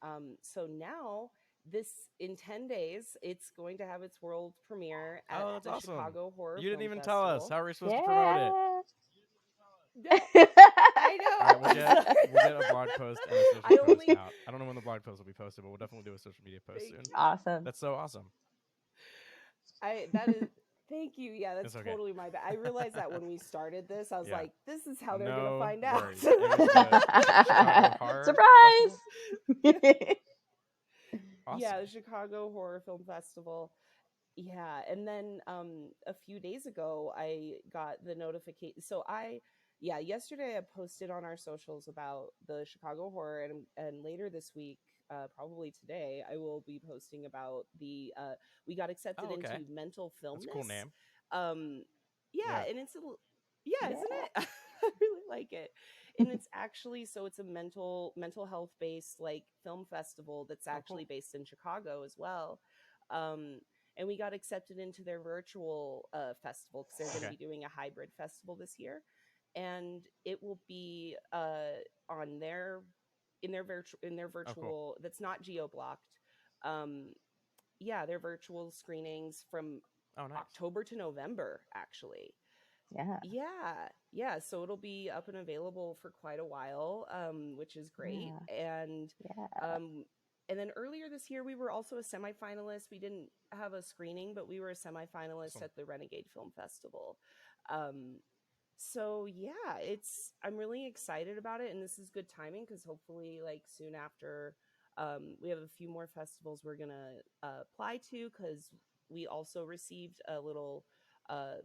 Speaker 2: so now this in 10 days it's going to have its world premiere at
Speaker 1: Oh, that's
Speaker 2: the
Speaker 1: awesome.
Speaker 2: Chicago Horror
Speaker 1: You didn't
Speaker 2: Film
Speaker 1: even tell us.
Speaker 2: Festival.
Speaker 1: How are we supposed to promote it?
Speaker 3: Yeah.
Speaker 2: No, I
Speaker 1: All right,
Speaker 2: know. I'm sorry.
Speaker 1: we'll get a blog post and a social
Speaker 2: I
Speaker 1: post
Speaker 2: only
Speaker 1: out. I don't know when the blog post will be posted, but we'll definitely do a social media post
Speaker 2: thank
Speaker 1: soon.
Speaker 2: you.
Speaker 3: Awesome.
Speaker 1: That's so awesome.
Speaker 2: I that is Thank you. Yeah, that's
Speaker 1: It's okay.
Speaker 2: totally my bad. I realized that when we started this, I was
Speaker 1: Yeah.
Speaker 2: like, this is how they're gonna
Speaker 1: No
Speaker 2: find out.
Speaker 1: worries. It was the Chicago Horror Festival.
Speaker 3: Surprise!
Speaker 2: Yeah,
Speaker 1: Awesome.
Speaker 2: the Chicago Horror Film Festival. Yeah, and then a few days ago I got the notification. Yesterday I posted on our socials about the Chicago Horror, and later this week, probably today, I will be posting about the we got accepted
Speaker 1: Oh, okay.
Speaker 2: into mental
Speaker 1: That's a cool
Speaker 2: filmness.
Speaker 1: name.
Speaker 2: Um yeah,
Speaker 1: Yeah.
Speaker 2: and yeah, isn't
Speaker 3: Yeah.
Speaker 2: it? I really like it. And it's actually it's a mental health based like film festival that's
Speaker 1: Oh,
Speaker 2: actually
Speaker 1: cool.
Speaker 2: based in Chicago as well. Um and we got accepted into their virtual festival because they're going to
Speaker 1: Okay.
Speaker 2: be doing a hybrid festival this year, and it will be on their in their
Speaker 1: Oh, cool.
Speaker 2: virtual that's not geo blocked. Um, yeah, their virtual screenings from
Speaker 1: Oh, nice.
Speaker 2: October to November actually.
Speaker 3: Yeah.
Speaker 2: Yeah. So it'll be up and available for quite a while, which is great.
Speaker 3: Yeah. Yeah.
Speaker 2: Um, and then earlier this year, we were also a semifinalist. We didn't have a screening, but we were a semifinalist
Speaker 1: Awesome.
Speaker 2: at the Renegade Film Festival. Um, so yeah, I'm really excited about it, and this is good timing because hopefully, like soon after, we have a few more festivals we're gonna apply to because we also received a little uh,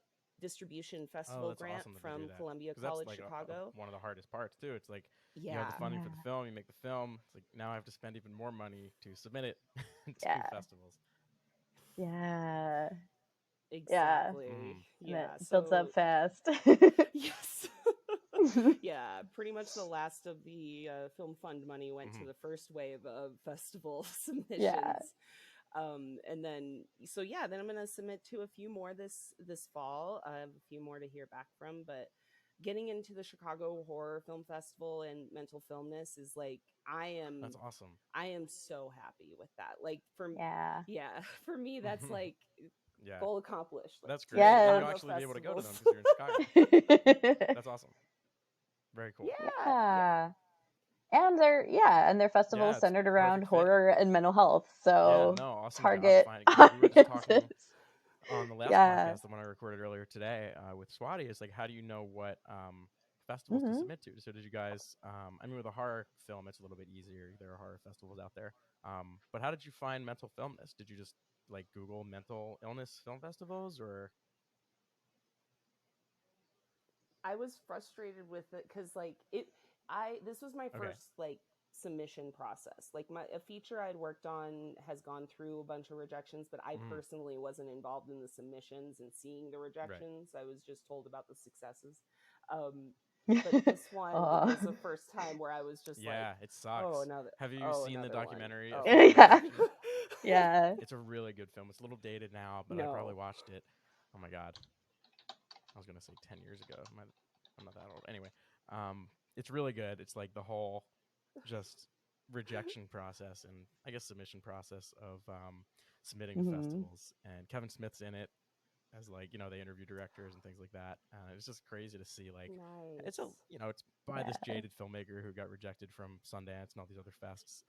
Speaker 2: distribution
Speaker 1: Oh,
Speaker 2: festival
Speaker 1: that's
Speaker 2: grant
Speaker 1: awesome that they do
Speaker 2: from
Speaker 1: that
Speaker 2: Columbia
Speaker 1: because that's
Speaker 2: College
Speaker 1: like
Speaker 2: Chicago.
Speaker 1: one of the hardest parts too. It's like you have the
Speaker 2: Yeah,
Speaker 1: funding for
Speaker 3: Yeah.
Speaker 1: the film, you make the film. It's like now I have to spend even more money to submit it to
Speaker 3: Yeah.
Speaker 1: festivals.
Speaker 3: Yeah. Yeah.
Speaker 2: exactly.
Speaker 1: Mm.
Speaker 3: And it
Speaker 2: Yeah,
Speaker 3: builds
Speaker 2: so
Speaker 3: up fast.
Speaker 2: yes. Yeah, pretty much the last of the film fund money went to
Speaker 1: Hmm.
Speaker 2: the first wave of festival
Speaker 3: Yeah.
Speaker 2: submissions. And then then I'm gonna submit to a few more this fall. I have a few more to hear back from, but getting into the Chicago Horror Film Festival and mental filmness is like
Speaker 1: That's awesome.
Speaker 2: I am so happy with that. Like
Speaker 3: Yeah.
Speaker 2: yeah, for me that's like
Speaker 1: Yeah,
Speaker 2: goal accomplished. Like
Speaker 1: that's great, and you'll
Speaker 3: Yes.
Speaker 2: Chicago
Speaker 1: actually be able to go to them
Speaker 2: festivals.
Speaker 1: because you're in Chicago. That's awesome. Very cool.
Speaker 2: Yeah.
Speaker 3: Yeah. And their festival
Speaker 1: Yeah,
Speaker 3: is
Speaker 1: it's
Speaker 3: centered around
Speaker 1: perfect fit.
Speaker 3: horror and mental health.
Speaker 1: Yeah,
Speaker 3: So
Speaker 1: no, awesome job
Speaker 3: target
Speaker 1: finding because we were just talking
Speaker 3: audiences.
Speaker 1: on the last
Speaker 3: Yeah.
Speaker 1: podcast, the one I recorded earlier today with Swati. Is like, how do you know what festivals to
Speaker 3: Hmm.
Speaker 1: submit to? So did you guys? I mean, with a horror film, it's a little bit easier. There are horror festivals out there. But how did you find mental filmness? Did you just like Google mental illness film festivals, or
Speaker 2: I was frustrated with it because like it I this was my
Speaker 1: okay,
Speaker 2: first like submission process. Like my a feature I'd worked on has gone through a bunch of rejections, but I
Speaker 1: mm,
Speaker 2: personally wasn't involved in the submissions and seeing the
Speaker 1: right?
Speaker 2: rejections. I was just told about the successes. Um, but this one
Speaker 3: Oh.
Speaker 2: was the first time where I was just like,
Speaker 1: Yeah, it sucks. Have you
Speaker 2: oh,
Speaker 1: seen the
Speaker 2: another one.
Speaker 1: documentary A
Speaker 2: Oh
Speaker 1: Few More
Speaker 2: god.
Speaker 3: Yeah.
Speaker 1: Rejections?
Speaker 3: Yeah.
Speaker 1: It's a really good film. It's a little dated now, but I probably
Speaker 2: No.
Speaker 1: watched it. Oh my god, I was gonna say 10 years ago. I'm not that old. Anyway, it's really good. It's like the whole just rejection process and I guess submission process of submitting to
Speaker 3: Hmm.
Speaker 1: festivals. And Kevin Smith's in it as like they interview directors and things like that. It's just crazy to see like it's
Speaker 2: Nice.
Speaker 1: it's by this
Speaker 3: Yeah.
Speaker 1: jaded filmmaker who got rejected from Sundance and all these other fests.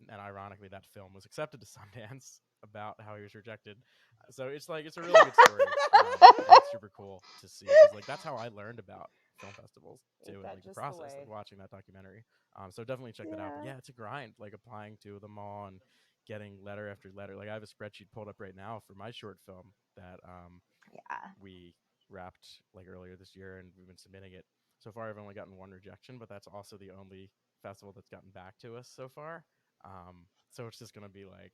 Speaker 1: And ironically, that film was accepted to Sundance about how he was rejected. So it's like it's a really good story, and it's super cool to see because like that's how I learned about film festivals
Speaker 2: Ain't
Speaker 1: too, and
Speaker 2: that
Speaker 1: like the
Speaker 2: just the
Speaker 1: process, like
Speaker 2: way?
Speaker 1: watching that documentary. So definitely check that out. But
Speaker 3: Yeah.
Speaker 1: yeah, it's a grind, like applying to them all and getting letter after letter. Like I have a spreadsheet pulled up right now for my short film that
Speaker 3: Yeah.
Speaker 1: we wrapped like earlier this year, and we've been submitting it. So far, I've only gotten one rejection, but that's also the only festival that's gotten back to us so far. So it's just gonna be like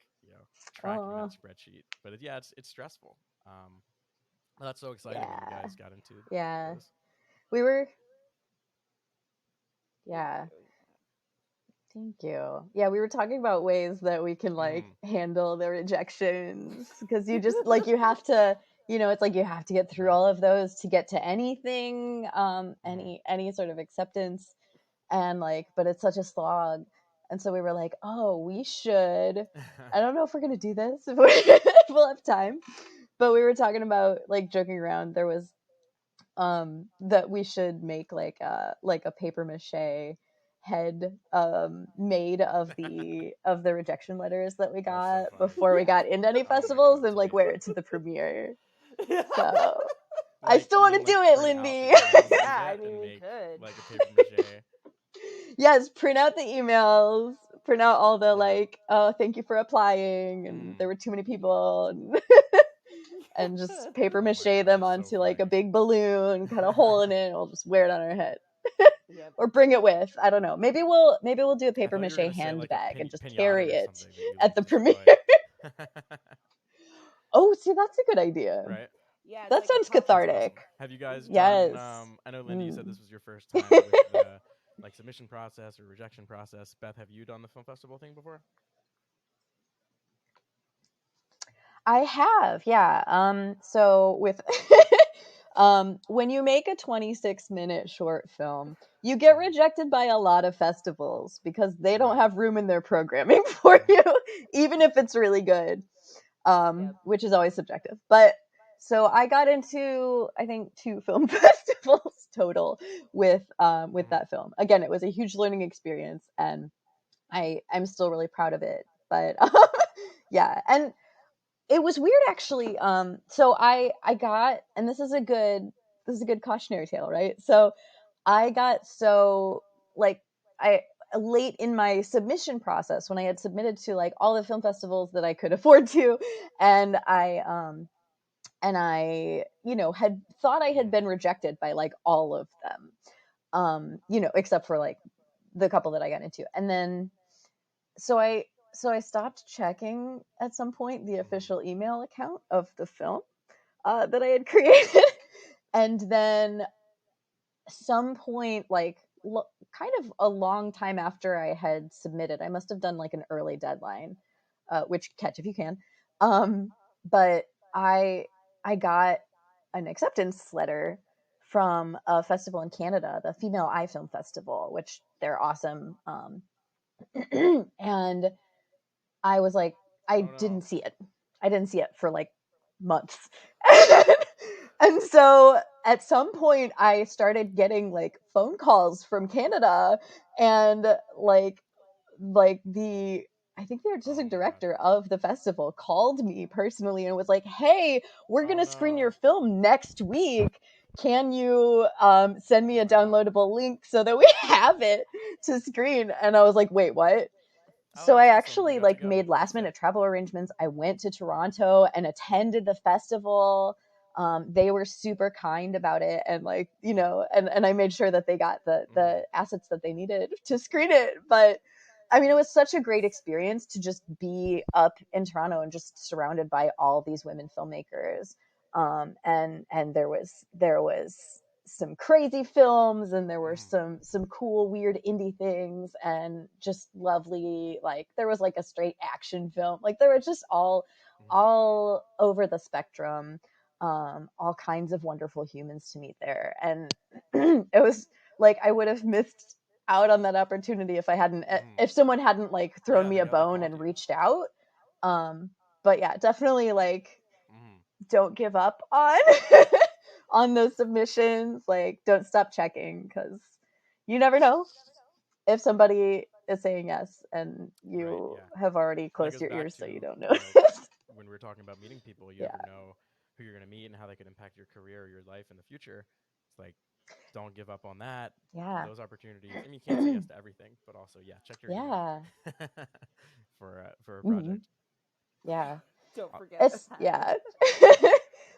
Speaker 1: tracking that
Speaker 3: Oh.
Speaker 1: spreadsheet. But yeah, it's stressful. Well, that's so exciting that you
Speaker 3: Yeah.
Speaker 1: guys got into
Speaker 3: Yeah.
Speaker 1: those.
Speaker 3: We were,
Speaker 2: Thank
Speaker 3: yeah.
Speaker 2: you.
Speaker 3: Thank you. Yeah, we were talking about ways that we can like handle the rejections, because you just like you have to, it's like you have to get through
Speaker 1: Right.
Speaker 3: all of those to get to anything, any sort of acceptance, and like, but it's such a slog. And so we were like, oh, we should. I don't know if we're gonna do this if we'll have time, but we were talking about like joking around. There was that we should make like a paper mache head made of the rejection letters that we
Speaker 1: That's so
Speaker 3: got
Speaker 1: funny.
Speaker 3: before we got into any
Speaker 1: Oh my God,
Speaker 3: festivals,
Speaker 1: that's
Speaker 3: and like wear
Speaker 1: amazing.
Speaker 3: it to the premiere. So I
Speaker 1: Like,
Speaker 3: still
Speaker 1: you
Speaker 3: want
Speaker 1: mean
Speaker 3: to do
Speaker 1: like
Speaker 3: it,
Speaker 1: print out
Speaker 3: Lindy.
Speaker 1: the emails that you
Speaker 2: Yeah, I
Speaker 1: get
Speaker 2: mean,
Speaker 1: and
Speaker 2: we
Speaker 1: make
Speaker 2: could.
Speaker 1: like a paper mache?
Speaker 3: Yes, print out the emails, print out all the
Speaker 1: Yeah.
Speaker 3: like, oh, thank you for applying, and there were too many people, and and just paper
Speaker 1: Oh my
Speaker 3: mache
Speaker 1: God,
Speaker 3: them
Speaker 1: that's so
Speaker 3: onto like a
Speaker 1: funny.
Speaker 3: big balloon, cut a hole in it, and we'll just wear it on our head.
Speaker 2: Yep.
Speaker 3: Or bring it with. I don't know. Maybe we'll do a
Speaker 1: I
Speaker 3: paper
Speaker 1: thought you
Speaker 3: mache
Speaker 1: were gonna say like a
Speaker 3: handbag and just
Speaker 1: pinata
Speaker 3: carry
Speaker 1: or
Speaker 3: it
Speaker 1: something that you
Speaker 3: at
Speaker 1: like
Speaker 3: the premiere.
Speaker 1: destroy.
Speaker 3: Oh, see, that's a good idea.
Speaker 1: Right?
Speaker 2: Yeah, it's
Speaker 3: That
Speaker 2: like a
Speaker 3: sounds
Speaker 2: puff.
Speaker 1: That's
Speaker 3: cathartic.
Speaker 1: awesome. Have you guys done?
Speaker 3: Yes.
Speaker 1: I know Lindy, you said
Speaker 3: Mm.
Speaker 1: this was your first time with the like submission process or rejection process. Beth, have you done the film festival thing before?
Speaker 3: I have, yeah. So with when you make a 26-minute short film, you get rejected by a lot of festivals because they don't
Speaker 1: Right.
Speaker 3: have room in their programming for you, even if it's really good.
Speaker 2: Yep.
Speaker 3: Which is always subjective. But so I got into, I think, 2 film festivals total with that film. Again, it was a huge learning experience, and I'm still really proud of it. But yeah, and it was weird actually. So I got, and this is a good cautionary tale, right? So I got so like I late in my submission process when I had submitted to like all the film festivals that I could afford to, and I had thought I had been rejected by like all of them, except for like the couple that I got into. And then so I stopped checking at some point the official email account of the film that I had created. And then some point, like kind of a long time after I had submitted, I must have done like an early deadline, which catch if you can. But I got an acceptance letter from a festival in Canada, the Female Eye Film Festival, which they're awesome. And I was like, I
Speaker 1: Oh no.
Speaker 3: didn't see it. I didn't see it for like months. And so at some point I started getting like phone calls from Canada, and like the I think the
Speaker 1: Oh
Speaker 3: artistic
Speaker 1: my God.
Speaker 3: director of the festival called me personally and was like, "Hey, we're
Speaker 1: Oh
Speaker 3: gonna screen
Speaker 1: no.
Speaker 3: your film next week. Can you send me a
Speaker 1: Wow.
Speaker 3: downloadable link so that we have it to screen?" And I was like, "Wait, what?"
Speaker 1: Oh,
Speaker 3: So I
Speaker 1: that's awesome. You
Speaker 3: actually
Speaker 1: got to
Speaker 3: like
Speaker 1: go.
Speaker 3: made
Speaker 1: That's
Speaker 3: last
Speaker 1: sick.
Speaker 3: minute travel arrangements. I went to Toronto and attended the festival. They were super kind about it, and like and I made sure that they got the assets that they needed to screen it. But I mean, it was such a great experience to just be up in Toronto and just surrounded by all these women filmmakers. And there was some crazy films, and there were some cool weird indie things, and just lovely, like there was like a straight action film, like there were just all over the spectrum, all kinds of wonderful humans to meet there. And it was like I would have missed out on that opportunity if someone hadn't like thrown
Speaker 1: Yeah,
Speaker 3: me
Speaker 1: they
Speaker 3: a
Speaker 1: got they
Speaker 3: bone
Speaker 1: called
Speaker 3: and
Speaker 1: you.
Speaker 3: reached out. But yeah, definitely like
Speaker 1: Mm-hmm.
Speaker 3: don't give up on on those submissions. Like don't stop checking, because you never know if somebody is saying yes and
Speaker 1: Right.
Speaker 3: you
Speaker 1: Yeah.
Speaker 3: have already
Speaker 1: That
Speaker 3: closed
Speaker 1: goes
Speaker 3: your
Speaker 1: back
Speaker 3: ears so you
Speaker 1: to,
Speaker 3: don't
Speaker 1: you
Speaker 3: know.
Speaker 1: know, when we were talking about meeting people, you
Speaker 3: Yeah.
Speaker 1: never know who you're going to meet and how they could impact your career or your life in the future. It's like, don't give up on that.
Speaker 3: Yeah.
Speaker 1: Those opportunities. I mean, you can't say yes to everything, but also, yeah, check your email
Speaker 3: Yeah.
Speaker 1: for a
Speaker 3: Mm-hmm.
Speaker 1: project.
Speaker 3: Yeah.
Speaker 2: Don't forget
Speaker 3: It's
Speaker 2: that.
Speaker 3: yeah.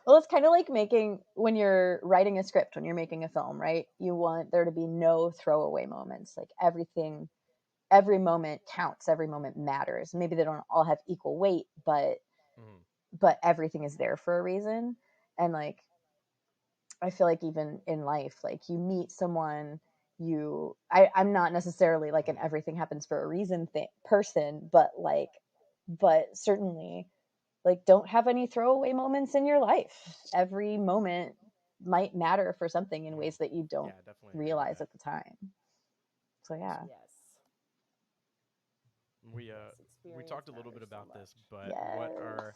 Speaker 3: Well, it's kind of like making when you're writing a script, when you're making a film, right? You want there to be no throwaway moments. Like every moment counts, every moment matters. Maybe they don't all have equal weight, but everything is there for a reason. And like I feel like even in life, like you meet someone, I'm not necessarily like an everything happens for a reason person, but certainly like don't have any throwaway moments in your life. Every moment might matter for something in ways that you don't
Speaker 1: definitely agree with
Speaker 3: realize
Speaker 1: that.
Speaker 3: at the time. So yeah.
Speaker 2: Yes.
Speaker 1: We
Speaker 2: Experience
Speaker 1: talked a little bit
Speaker 2: matters so
Speaker 1: about
Speaker 2: much.
Speaker 1: this, but
Speaker 3: Yes.
Speaker 1: what are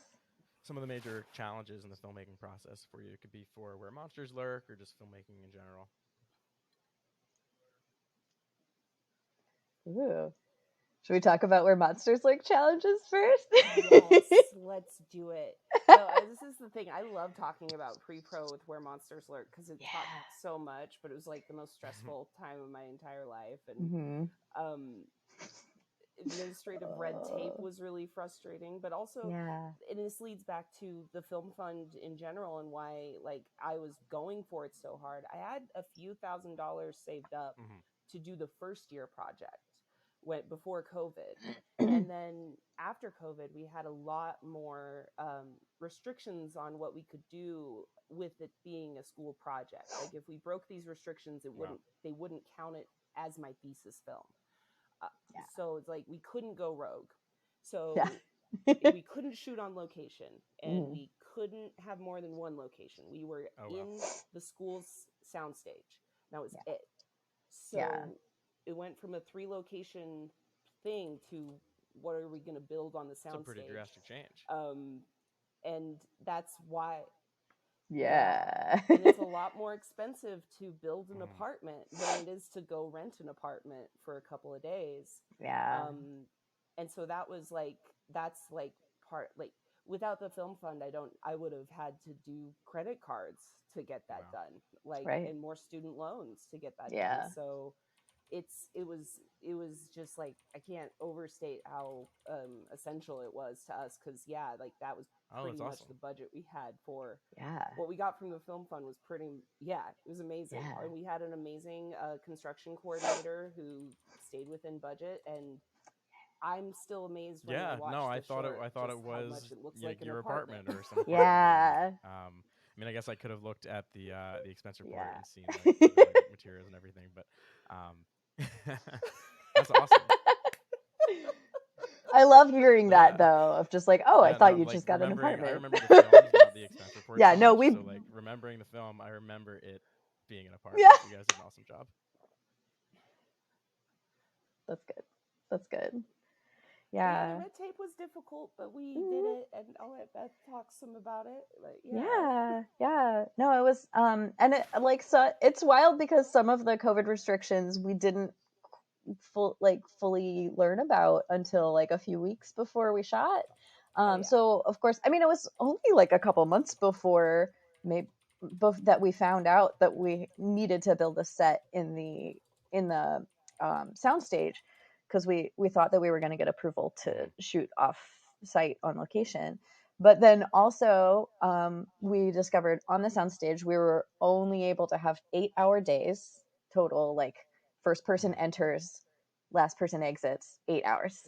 Speaker 1: some of the major challenges in the filmmaking process for you? It could be for Where Monsters Lurk or just filmmaking in general.
Speaker 3: Ooh. Should we talk about Where Monsters Lurk challenges first?
Speaker 2: Yes, let's do it. No, this is the thing. I love talking about pre-pro with Where Monsters Lurk because it taught so much, but it was like the most stressful time of my entire life. And administrative red tape was really frustrating, but also and this leads back to the film fund in general and why like I was going for it so hard. I had a few $1,000s saved up to do the first year project before COVID. And then after COVID, we had a lot more restrictions on what we could do with it being a school project. Like if we broke these restrictions, they wouldn't count it as my thesis film. So it's like we couldn't go rogue. So we couldn't shoot on location, and we couldn't have more than one location. We were in the school's soundstage. That was it. So it went from a 3-location thing to what are we going to build on the soundstage?
Speaker 1: It's a pretty drastic change.
Speaker 2: And that's why.
Speaker 3: Yeah.
Speaker 2: And it's a lot more expensive to build an apartment than it is to go rent an apartment for a couple of days.
Speaker 3: Yeah.
Speaker 2: And so that's part, like without the film fund, I would have had to do credit cards to get that done, like, and more student loans to get that done. So it was just like, I can't overstate how essential it was to us, because like that was pretty much the budget we had for what we got from the film fund was it was amazing. And we had an amazing construction coordinator who stayed within budget, and I'm still amazed when I watch
Speaker 1: I
Speaker 2: thought it
Speaker 1: was
Speaker 2: how much it looks like an apartment
Speaker 1: or something. I mean, I guess I could have looked at the expense report and seen like the building materials and everything, but that's awesome.
Speaker 3: I love hearing that though, of just like, I thought you just got an apartment.
Speaker 1: I remember the films, not the expense report. So like remembering the film, I remember it being an apartment. So you guys did an awesome job.
Speaker 3: That's good.
Speaker 2: Yeah, the red tape was difficult, but we did it, and I'll let Beth talk some about it. Like,
Speaker 3: No, it was and it like, so it's wild because some of the COVID restrictions we didn't fully learn about until like a few weeks before we shot. So of course, I mean, it was only like a couple months before that we found out that we needed to build a set in the soundstage, because we thought that we were going to get approval to shoot off site on location. But then also we discovered on the soundstage we were only able to have 8-hour days total. Like first person enters, last person exits, 8 hours.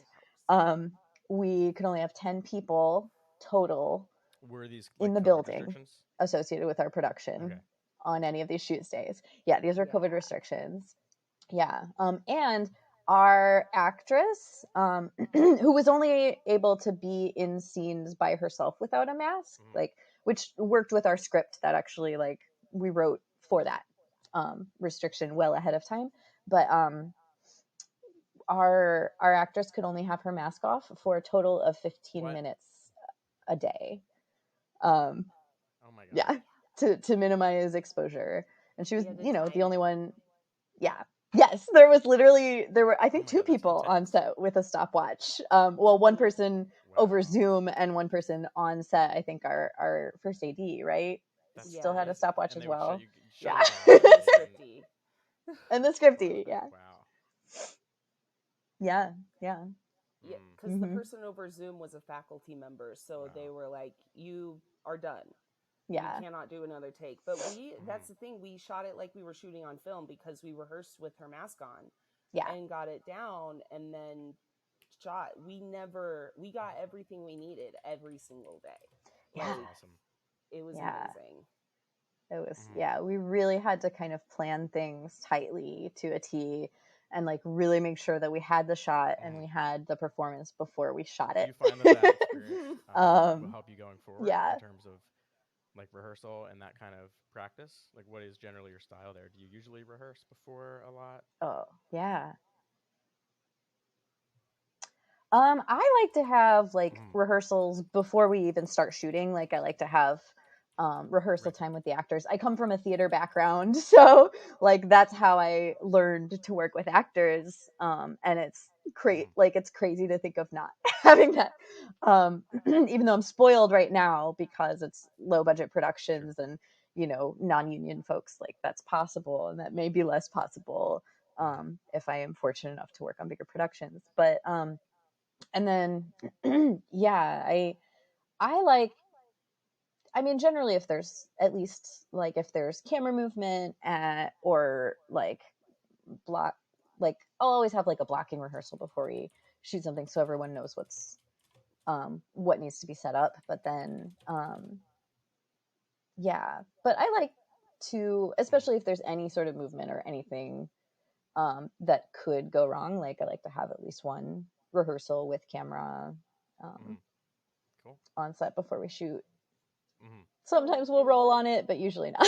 Speaker 3: We could only have 10 people total
Speaker 1: Were these
Speaker 3: in the building associated with our production on any of these shoot days. These were COVID restrictions. And our actress, who was only able to be in scenes by herself without a mask, like, which worked with our script that actually like we wrote for that restriction well ahead of time. But our actress could only have her mask off for a total of 15 minutes a day.
Speaker 1: Oh my god.
Speaker 3: Yeah, to minimize exposure. And she was, the only one. Yeah. Yes, there were I think 2 people on set with a stopwatch. Well, one person over Zoom and one person on set. I think our first AD, right? Still had a stopwatch as well. And the scripty,
Speaker 2: Yeah, because the person over Zoom was a faculty member, so they were like, "You are done. You cannot do another take." But that's the thing, we shot it like we were shooting on film, because we rehearsed with her mask on and got it down, and then shot. We got everything we needed every single day.
Speaker 1: Awesome.
Speaker 2: It was amazing.
Speaker 3: It was,
Speaker 1: Mhm.
Speaker 3: yeah, we really had to kind of plan things tightly to a T and like really make sure that we had the shot and
Speaker 1: Mhm.
Speaker 3: we had the performance before we shot
Speaker 1: Do
Speaker 3: it.
Speaker 1: you find that that experience will
Speaker 3: um,
Speaker 1: help you going forward in
Speaker 3: yeah.
Speaker 1: terms of like rehearsal and that kind of practice? Like, what is generally your style there? Do you usually rehearse before a lot?
Speaker 3: Oh, yeah. I like to have like
Speaker 1: Mhm.
Speaker 3: rehearsals before we even start shooting. Like I like to have rehearsal
Speaker 1: Right.
Speaker 3: time with the actors. I come from a theater background, so like that's how I learned to work with actors. And it's
Speaker 1: Mhm.
Speaker 3: like it's crazy to think of not having that. Even though I'm spoiled right now because it's low budget
Speaker 1: Sure.
Speaker 3: productions and non-union folks, like that's possible, and that may be less possible
Speaker 1: Mhm.
Speaker 3: if I am fortunate enough to work on bigger productions. But and then yeah, I like, I mean, generally if there's at least like if there's camera movement or like block, like I'll always have like a blocking rehearsal before we shoot something so everyone knows what needs to be set up. But then yeah, but I like to,
Speaker 1: Mhm.
Speaker 3: especially if there's any sort of movement or anything that could go wrong, like I like to have at least one rehearsal with camera um,
Speaker 1: Mhm. Cool.
Speaker 3: on set before we shoot.
Speaker 1: Mhm.
Speaker 2: Well,
Speaker 3: Sometimes we'll roll on it, but usually not.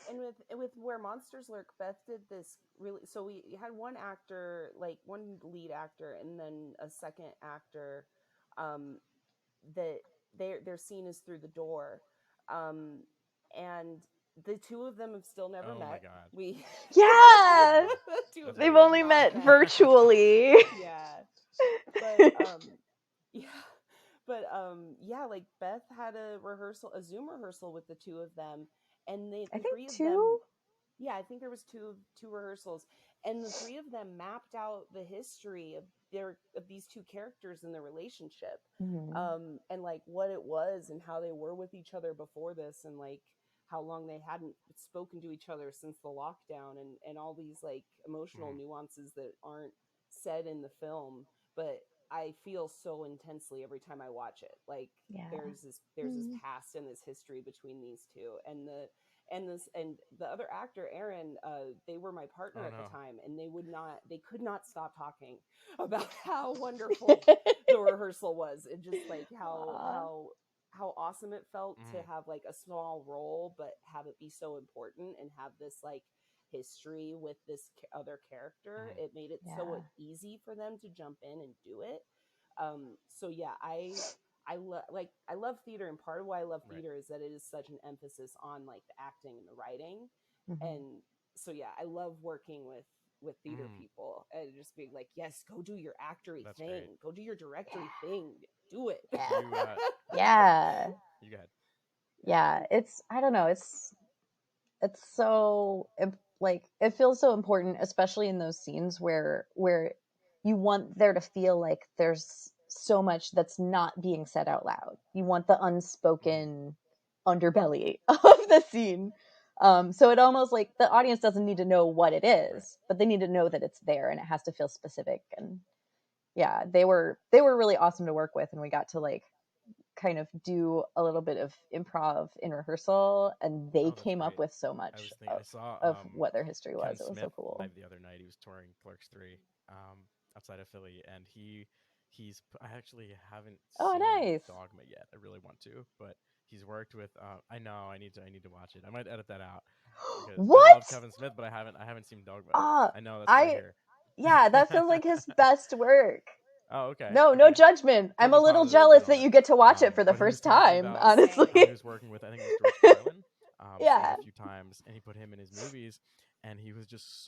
Speaker 2: and with Where Monsters Lurk, Beth did this really. So we had one actor, like one lead actor, and then a second actor. Um, that their scene is through the door, um, and the two of them have still never
Speaker 1: Oh my
Speaker 2: met.
Speaker 1: God.
Speaker 2: We
Speaker 3: Yeah,
Speaker 1: Wow.
Speaker 2: the two of
Speaker 1: That's
Speaker 2: them
Speaker 3: they've
Speaker 2: have
Speaker 3: only
Speaker 1: amazing.
Speaker 2: not
Speaker 3: met
Speaker 2: met.
Speaker 3: virtually.
Speaker 2: Yeah, but yeah, but yeah, like Beth had a Zoom rehearsal with the two of them, and
Speaker 3: I
Speaker 2: the
Speaker 3: think
Speaker 2: three of them,
Speaker 3: two.
Speaker 2: yeah, I think there was two rehearsals, and the three of them mapped out the history of these two characters and their relationship,
Speaker 3: Mm-hmm.
Speaker 2: and like what it was and how they were with each other before this, and like how long they hadn't spoken to each other since the lockdown, and all these like emotional
Speaker 1: Mhm.
Speaker 2: nuances that aren't said in the film, but I feel so intensely every time I watch it. Like
Speaker 3: Yeah.
Speaker 2: there's this
Speaker 3: Mm-hmm.
Speaker 2: past and this history between these two, and the other actor Aaron, they were my partner
Speaker 1: Oh
Speaker 2: at the
Speaker 1: no.
Speaker 2: time, and they could not stop talking about how wonderful the rehearsal was, and just like
Speaker 3: Aw.
Speaker 2: how awesome it felt to
Speaker 1: Mhm.
Speaker 2: have like a small role but have it be so important and have this like history with this other character.
Speaker 1: Mhm.
Speaker 2: It made it so
Speaker 3: Yeah.
Speaker 2: easy for them to jump in and do it. So yeah, I love theater, and part of why I love
Speaker 1: Right.
Speaker 2: theater is that it is such an emphasis on like the acting and the writing,
Speaker 3: Mm-hmm.
Speaker 2: and so yeah, I love working with theater
Speaker 1: Mhm.
Speaker 2: people and just being like, yes, go do your actory
Speaker 1: That's
Speaker 2: thing,
Speaker 1: great.
Speaker 2: go do your
Speaker 3: Yeah.
Speaker 2: directory thing, do it.
Speaker 3: Yeah.
Speaker 1: Do you
Speaker 3: Yeah.
Speaker 1: you go ahead.
Speaker 3: Yeah. It's, I don't know. It's so like it feels so important, especially in those scenes where you want there to feel like there's so much that's not being said out loud. You want the
Speaker 1: Mhm.
Speaker 3: unspoken underbelly of the scene. So it almost like the audience doesn't need to know what it
Speaker 1: Right.
Speaker 3: is, but they need to know that it's there and it has to feel specific. And yeah, they were really awesome to work with, and we got to like kind of do a little bit of improv in rehearsal, and they
Speaker 1: Oh, that's
Speaker 3: came up
Speaker 1: great.
Speaker 3: with so
Speaker 1: I
Speaker 3: much
Speaker 1: was thinking I saw
Speaker 3: of what their history
Speaker 1: Ken
Speaker 3: was. It was
Speaker 1: Smith
Speaker 3: so cool.
Speaker 1: live the other night. He was touring Clerks 3 outside of Philly, and I actually haven't
Speaker 3: Oh,
Speaker 1: seen
Speaker 3: nice.
Speaker 1: Dogma yet. I really want to, but he's worked with I know I need to watch it. I might edit that out because I love
Speaker 3: What?
Speaker 1: Kevin Smith, but I haven't seen Dogma.
Speaker 3: Uh,
Speaker 1: I know that's what I
Speaker 3: I
Speaker 1: hear.
Speaker 3: yeah, that feels like his best work.
Speaker 1: Oh, okay,
Speaker 3: No, no
Speaker 1: okay.
Speaker 3: judgment. I'm
Speaker 1: Plenty
Speaker 3: a
Speaker 1: of
Speaker 3: little
Speaker 1: positive
Speaker 3: jealous
Speaker 1: spin on
Speaker 3: that
Speaker 1: it.
Speaker 3: you get to watch it for the
Speaker 1: But he was
Speaker 3: first
Speaker 1: talking
Speaker 3: time,
Speaker 1: about how he
Speaker 2: Same.
Speaker 3: honestly.
Speaker 1: was working with I think it was George Carlin, seen him
Speaker 3: Yeah.
Speaker 1: a few times, and he put him in his movies, and he was just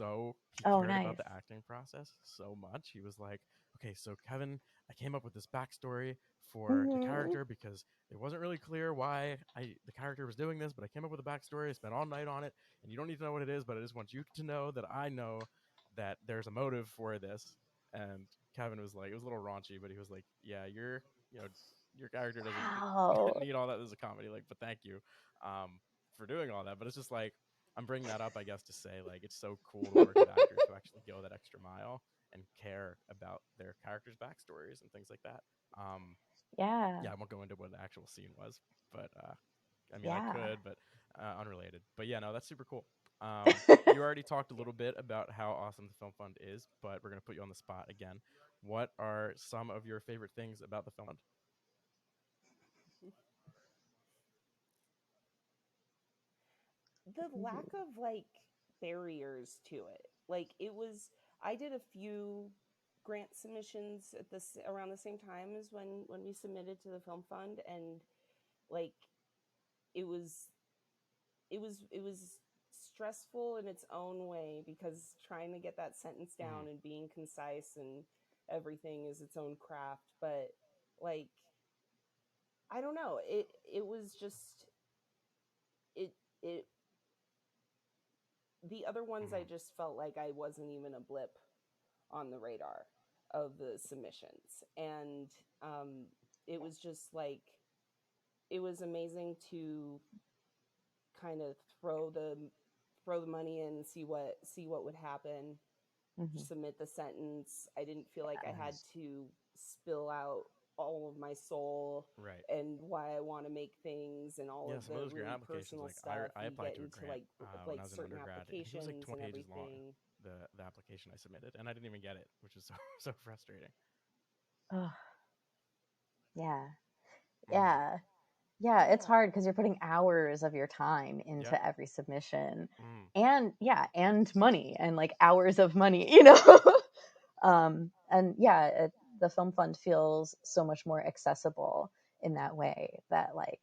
Speaker 1: he
Speaker 3: Oh,
Speaker 1: cared about
Speaker 3: nice.
Speaker 1: the acting process so much. He was like, okay, so Kevin, I came up with this backstory for the
Speaker 3: Hmm.
Speaker 1: character because it wasn't really clear why the character was doing this, but I came up with a backstory. I spent all night on it, and you don't need to know what it is, but I just want you to know that I know that there's a motive for this. And Kevin was like, it was a little raunchy, but he was like, yeah, you know, your character doesn't
Speaker 3: Wow.
Speaker 1: need all that as a comedy, like, but thank you for doing all that. But it's just like I'm bringing that up, I guess, to say like it's so cool to work with actors who actually go that extra mile and care about their characters' backstories and things like that.
Speaker 3: Yeah.
Speaker 1: Yeah, I won't go into what the actual scene was, but I mean, I
Speaker 3: Yeah.
Speaker 1: could, but unrelated. But yeah, no, that's super cool. You already talked a little bit about how awesome the Film Fund is, but we're going to put you on the spot again. What are some of your favorite things about the Film Fund?
Speaker 2: The lack of like barriers to it. Like it was, I did a few grant submissions at this around the same time as when we submitted to the Film Fund, and like it was it was stressful in its own way because trying to get that sentence down and being concise and everything is its own craft. But like I don't know, it was just it it the other ones I just felt like I wasn't even a blip on the radar of the submissions. And it was just like it was amazing to kind of throw the money in and see what would happen, submit the sentence. I didn't feel like I had to spill out all of my soul
Speaker 1: Right.
Speaker 2: and why I want to make things and all
Speaker 1: Yeah,
Speaker 2: of
Speaker 1: some of
Speaker 2: the
Speaker 1: those grant
Speaker 2: really
Speaker 1: applications,
Speaker 2: personal
Speaker 1: like
Speaker 2: stuff.
Speaker 1: I
Speaker 2: You
Speaker 1: applied
Speaker 2: get
Speaker 1: to a
Speaker 2: into
Speaker 1: grant when I was in
Speaker 2: certain
Speaker 1: undergrad, and it was like
Speaker 2: applications
Speaker 1: 20
Speaker 2: and
Speaker 1: pages long.
Speaker 2: everything.
Speaker 1: The application I submitted, and I didn't even get it, which was so frustrating.
Speaker 3: Oh, yeah.
Speaker 1: Mm.
Speaker 3: Yeah. Yeah, it's
Speaker 2: Yeah.
Speaker 3: hard because you're putting hours of your time into
Speaker 1: Yep.
Speaker 3: every submission.
Speaker 1: Mm.
Speaker 3: And yeah, and money and like hours of money, you know. And yeah, the Film Fund feels so much more accessible in that way that like,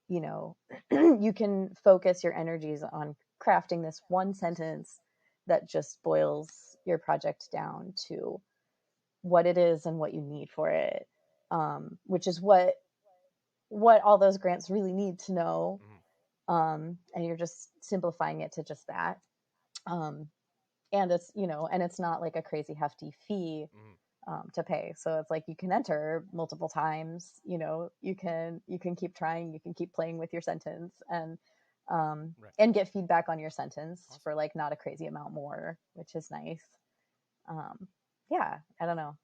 Speaker 3: you know, you can focus your energies on crafting this one sentence that just boils your project down to what it is and what you need for it, which is what all those grants really need to know. And you're just simplifying it to just that. Um, and it's, you know, and it's not like a crazy hefty fee to pay. So it's like you can enter multiple times, you know, you can keep trying, you can keep playing with your sentence,
Speaker 1: Right.
Speaker 3: and get feedback on your sentence
Speaker 1: Awesome.
Speaker 3: for like not a crazy amount more, which is nice. Yeah, I don't know.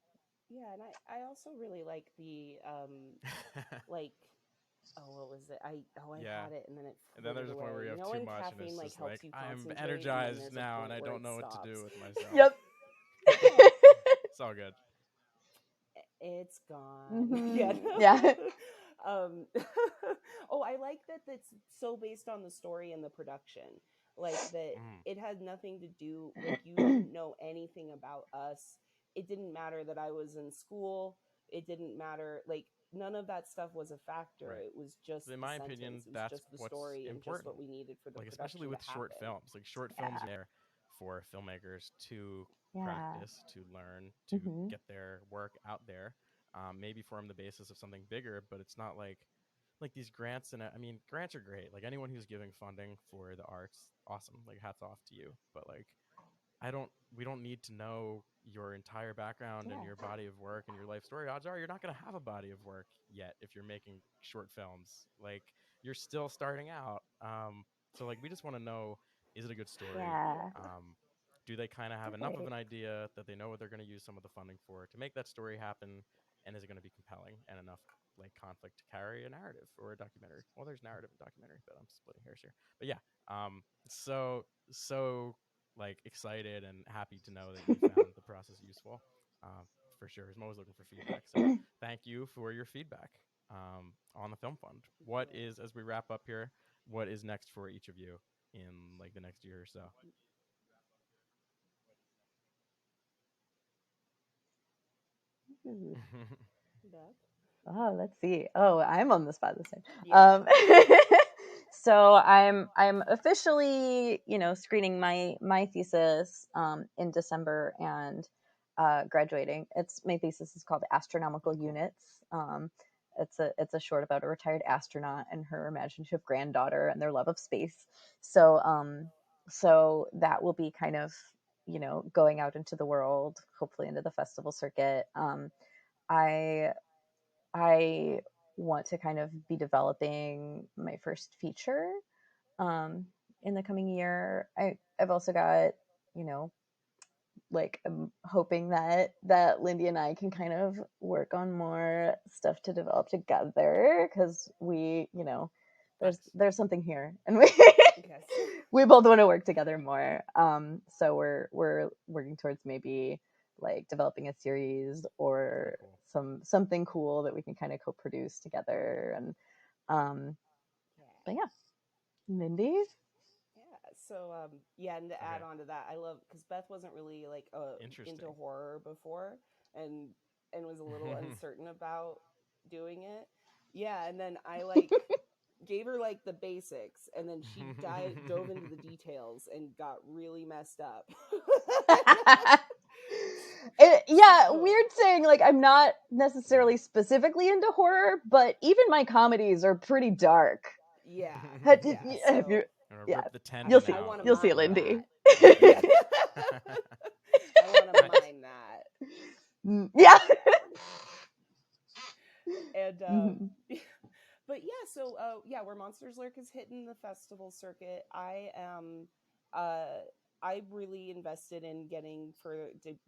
Speaker 2: Yeah, and I also really like the like what was it? I
Speaker 1: Yeah.
Speaker 2: had it and then it
Speaker 1: And then
Speaker 2: flitted
Speaker 1: there's a point where
Speaker 2: away.
Speaker 1: you
Speaker 2: You
Speaker 1: have
Speaker 2: know
Speaker 1: too
Speaker 2: when
Speaker 1: much, and
Speaker 2: caffeine
Speaker 1: it's
Speaker 2: like
Speaker 1: just like
Speaker 2: helps you
Speaker 1: I'm
Speaker 2: concentrate and then
Speaker 1: energized
Speaker 2: there's a
Speaker 1: now, and
Speaker 2: point
Speaker 1: I
Speaker 2: where
Speaker 1: don't
Speaker 2: it
Speaker 1: know what to do
Speaker 2: stops.
Speaker 1: with myself.
Speaker 3: Yep.
Speaker 1: It's all good.
Speaker 2: It's gone. Yeah.
Speaker 3: Mm-hmm. Yeah.
Speaker 2: um oh, I like that that's so based on the story and the production. Like that it had nothing to do, like you didn't know anything about us. It didn't matter that I was in school. It didn't matter, like none of that stuff was a factor.
Speaker 1: Right.
Speaker 2: It was just
Speaker 1: In
Speaker 2: the
Speaker 1: my
Speaker 2: sentence.
Speaker 1: opinion,
Speaker 2: It was
Speaker 1: that's
Speaker 2: just the
Speaker 1: what's
Speaker 2: story and just
Speaker 1: important.
Speaker 2: what we needed for the
Speaker 1: Like, especially
Speaker 2: production to
Speaker 1: with short
Speaker 2: happen.
Speaker 1: films. Like, short films
Speaker 3: Yeah.
Speaker 1: are there for filmmakers to
Speaker 3: Yeah.
Speaker 1: practice, to learn, to
Speaker 3: Mm-hmm.
Speaker 1: get their work out there, maybe form the basis of something bigger. But it's not like these grants, and I mean, grants are great. Like, anyone who's giving funding for the arts, awesome. Like, hats off to you. But like, we don't need to know your entire background and
Speaker 3: Yeah.
Speaker 1: your body of work and your life story. Odds are you're not going to have a body of work yet if you're making short films. Like, you're still starting out. So like, we just want to know, is it a good story?
Speaker 3: Yeah.
Speaker 1: Do they kind of have enough of
Speaker 3: Right.
Speaker 1: an idea that they know what they're going to use some of the funding for to make that story happen? And is it going to be compelling and enough like conflict to carry a narrative or a documentary? Well, there's narrative and documentary, but I'm splitting hairs here. But yeah, so like excited and happy to know that you found the process useful. For sure, I'm always looking for feedback. So thank you for your feedback on the Film Fund. What is, as we wrap up here, what is next for each of you in like the next year or so?
Speaker 3: Ooh.
Speaker 2: Beth?
Speaker 3: Oh, let's see. Oh, I'm on the spot this time.
Speaker 2: Yeah.
Speaker 3: So I'm officially, you know, screening my thesis in December and graduating. It's my thesis is called Astronomical
Speaker 1: Oh, cool.
Speaker 3: Units. It's a short about a retired astronaut and her imaginative granddaughter and their love of space. So that will be kind of, you know, going out into the world, hopefully into the festival circuit. I I want to kind of be developing my first feature um, in the coming year. I've also got, you know, like I'm hoping that Lindy and I can kind of work on more stuff to develop together because we, you know, there's something here, and we
Speaker 2: Yes.
Speaker 3: we both want to work together more. So we're working towards maybe like developing a series or something cool that we can kind of co-produce together. And but yeah, Lindy.
Speaker 2: Yeah. So and to add on to that, I love because Beth wasn't really like into horror before, and was a little uncertain about doing it. Yeah, and then I like gave her like the basics, and then she dove into the details and got really messed up.
Speaker 3: Weird saying, like, I'm not necessarily specifically into horror, but even my comedies are pretty dark.
Speaker 2: Yeah.
Speaker 1: Rip the tendon
Speaker 3: you'll see.
Speaker 1: out.
Speaker 3: You'll see, Lindy.
Speaker 2: I want to mine that.
Speaker 3: Yeah.
Speaker 2: And but yeah, so where Monsters Lurk is hitting the festival circuit, I am I really invested in getting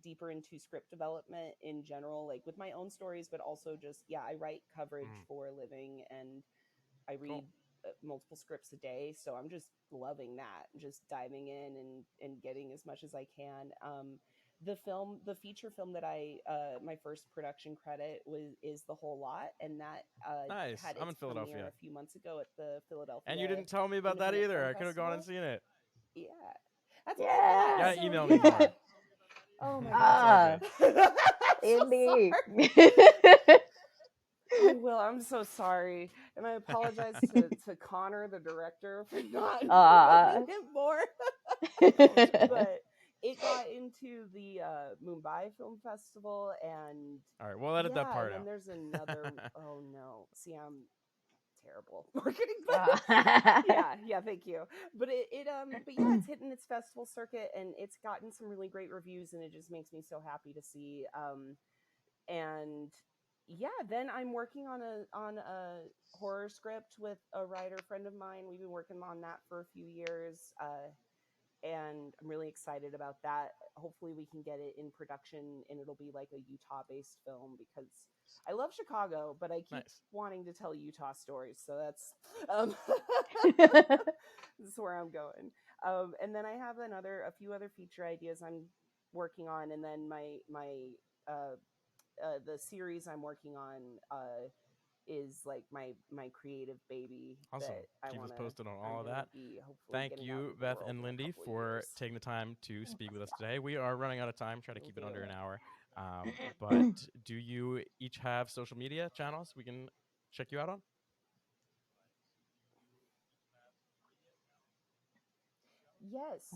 Speaker 2: deeper into script development in general, like with my own stories, but also just I write coverage for a living, and I read multiple scripts a day, so I'm just loving that, just diving in and getting as much as I can. The feature film that my first production credit is The Whole Lot, and that
Speaker 1: nice.
Speaker 2: had
Speaker 1: I'm in
Speaker 2: its
Speaker 1: Philadelphia
Speaker 2: premiere a few months ago at the Philadelphia.
Speaker 1: And you didn't tell me about that either. I could have gone and seen it.
Speaker 2: Yeah, that's what I thought.
Speaker 1: Gotta email me more.
Speaker 2: Oh my god,
Speaker 3: Indy.
Speaker 2: I will. I'm so sorry, and I apologize to Connor, the director, for not promoting him more. But it got into the Mumbai Film Festival, and
Speaker 1: all right, we'll edit that part
Speaker 2: and
Speaker 1: out.
Speaker 2: then there's another. Oh no, see, I'm terrible marketing, but yeah, thank you. But but yeah, it's hitting its festival circuit, and it's gotten some really great reviews, and it just makes me so happy to see. And yeah, then I'm working on a horror script with a writer friend of mine. We've been working on that for a few years, and I'm really excited about that. Hopefully we can get it in production, and it'll be like a Utah-based film, because I love Chicago, but I keep wanting to tell Utah stories. So that's this is where I'm going. And then I have a few other feature ideas I'm working on, and then my the series I'm working on is like my creative baby.
Speaker 1: Awesome.
Speaker 2: That
Speaker 1: Keep us posted on all of that.
Speaker 2: Thank
Speaker 1: you, Beth and Lindy, for taking the time to speak with us today. We are running out of time. Try to keep it under an hour. But do you each have social media channels we can check you out on?
Speaker 2: Yes.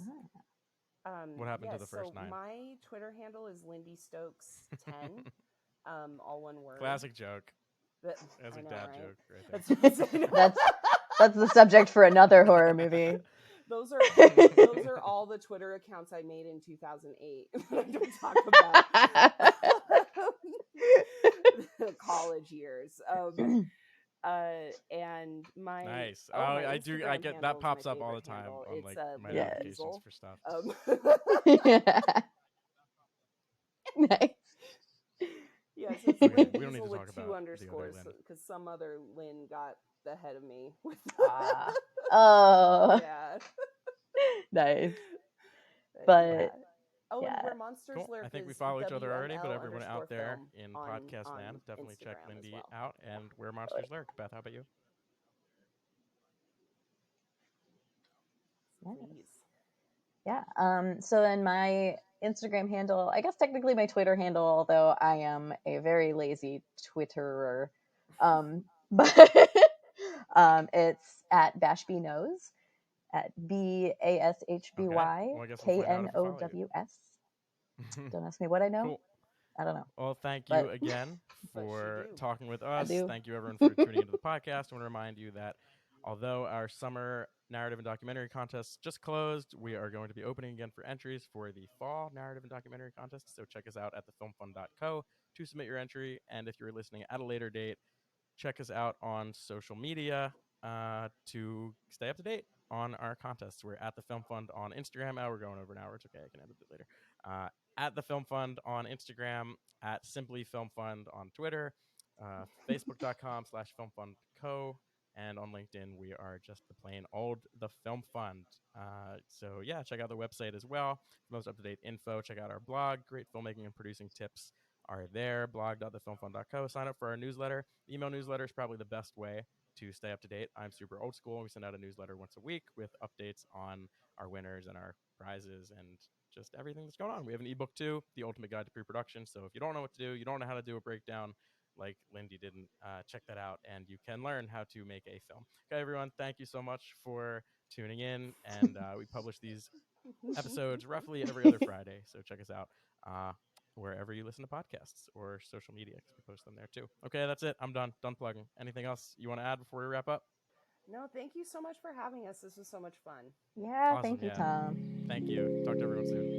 Speaker 1: What happened to the first 9?
Speaker 2: My Twitter handle is Lindy Stokes 10, all one word.
Speaker 1: Classic joke.
Speaker 2: That's
Speaker 1: a dad joke
Speaker 3: right there. That's the subject for another horror movie.
Speaker 2: Those are all the Twitter accounts I made in 2008. I don't talk about college years. And my
Speaker 1: nice.
Speaker 2: my
Speaker 1: I do. I get that pops up all the time
Speaker 2: handle.
Speaker 1: on
Speaker 2: It's,
Speaker 1: like my notifications for stuff.
Speaker 3: Nice.
Speaker 2: Yes, it's
Speaker 1: we
Speaker 2: Lynn
Speaker 1: don't need
Speaker 2: Diesel
Speaker 1: to talk
Speaker 2: with
Speaker 1: about
Speaker 2: 2 underscores, because some other Lynn got ahead of me.
Speaker 3: Oh.
Speaker 2: Yeah.
Speaker 3: Nice. But
Speaker 2: and where Monsters Lurk,
Speaker 1: I think we follow each other already, but everyone out there in podcast land, definitely check Lindy out and Where Monsters Lurk. Beth, how about you?
Speaker 3: Please. Yeah. So then my Instagram handle, I guess technically my Twitter handle, although I am a very lazy Twitterer, but it's at Bashby Knows, at BASHBYKNOWS. Don't ask me what I know.
Speaker 1: Cool.
Speaker 3: I don't know.
Speaker 1: Well, thank you again for talking with us. Thank you, everyone, for tuning into the podcast. I want to remind you that although our summer narrative and documentary contest just closed, we are going to be opening again for entries for the fall narrative and documentary contest. So check us out at thefilmfund.co to submit your entry. And if you're listening at a later date, check us out on social media to stay up to date on our contests. We're at the Film Fund on Instagram. We're going over an hour. It's okay. I can edit it later. At the Film Fund on Instagram, at Simply Film Fund on Twitter, Facebook.com/FilmFundCo. And on LinkedIn, we are just the plain old The Film Fund. So yeah, check out the website as well for most up-to-date info. Check out our blog. Great filmmaking and producing tips are there. blog.thefilmfund.co. Sign up for our newsletter. The email newsletter is probably the best way to stay up to date. I'm super old school. We send out a newsletter once a week with updates on our winners and our prizes and just everything that's going on. We have an ebook too, The Ultimate Guide to Pre-Production. So if you don't know what to do, you don't know how to do a breakdown like Lindy didn't, check that out and you can learn how to make a film. Okay, everyone, thank you so much for tuning in. And we publish these episodes roughly every other Friday. So check us out wherever you listen to podcasts or social media because we post them there too. Okay, that's it. I'm done. Done plugging. Anything else you want to add before we wrap up?
Speaker 2: No, thank you so much for having us. This was so much fun.
Speaker 3: Yeah,
Speaker 1: Awesome.
Speaker 3: thank you,
Speaker 1: Yeah.
Speaker 3: Tom.
Speaker 1: Thank you. Talk to everyone soon.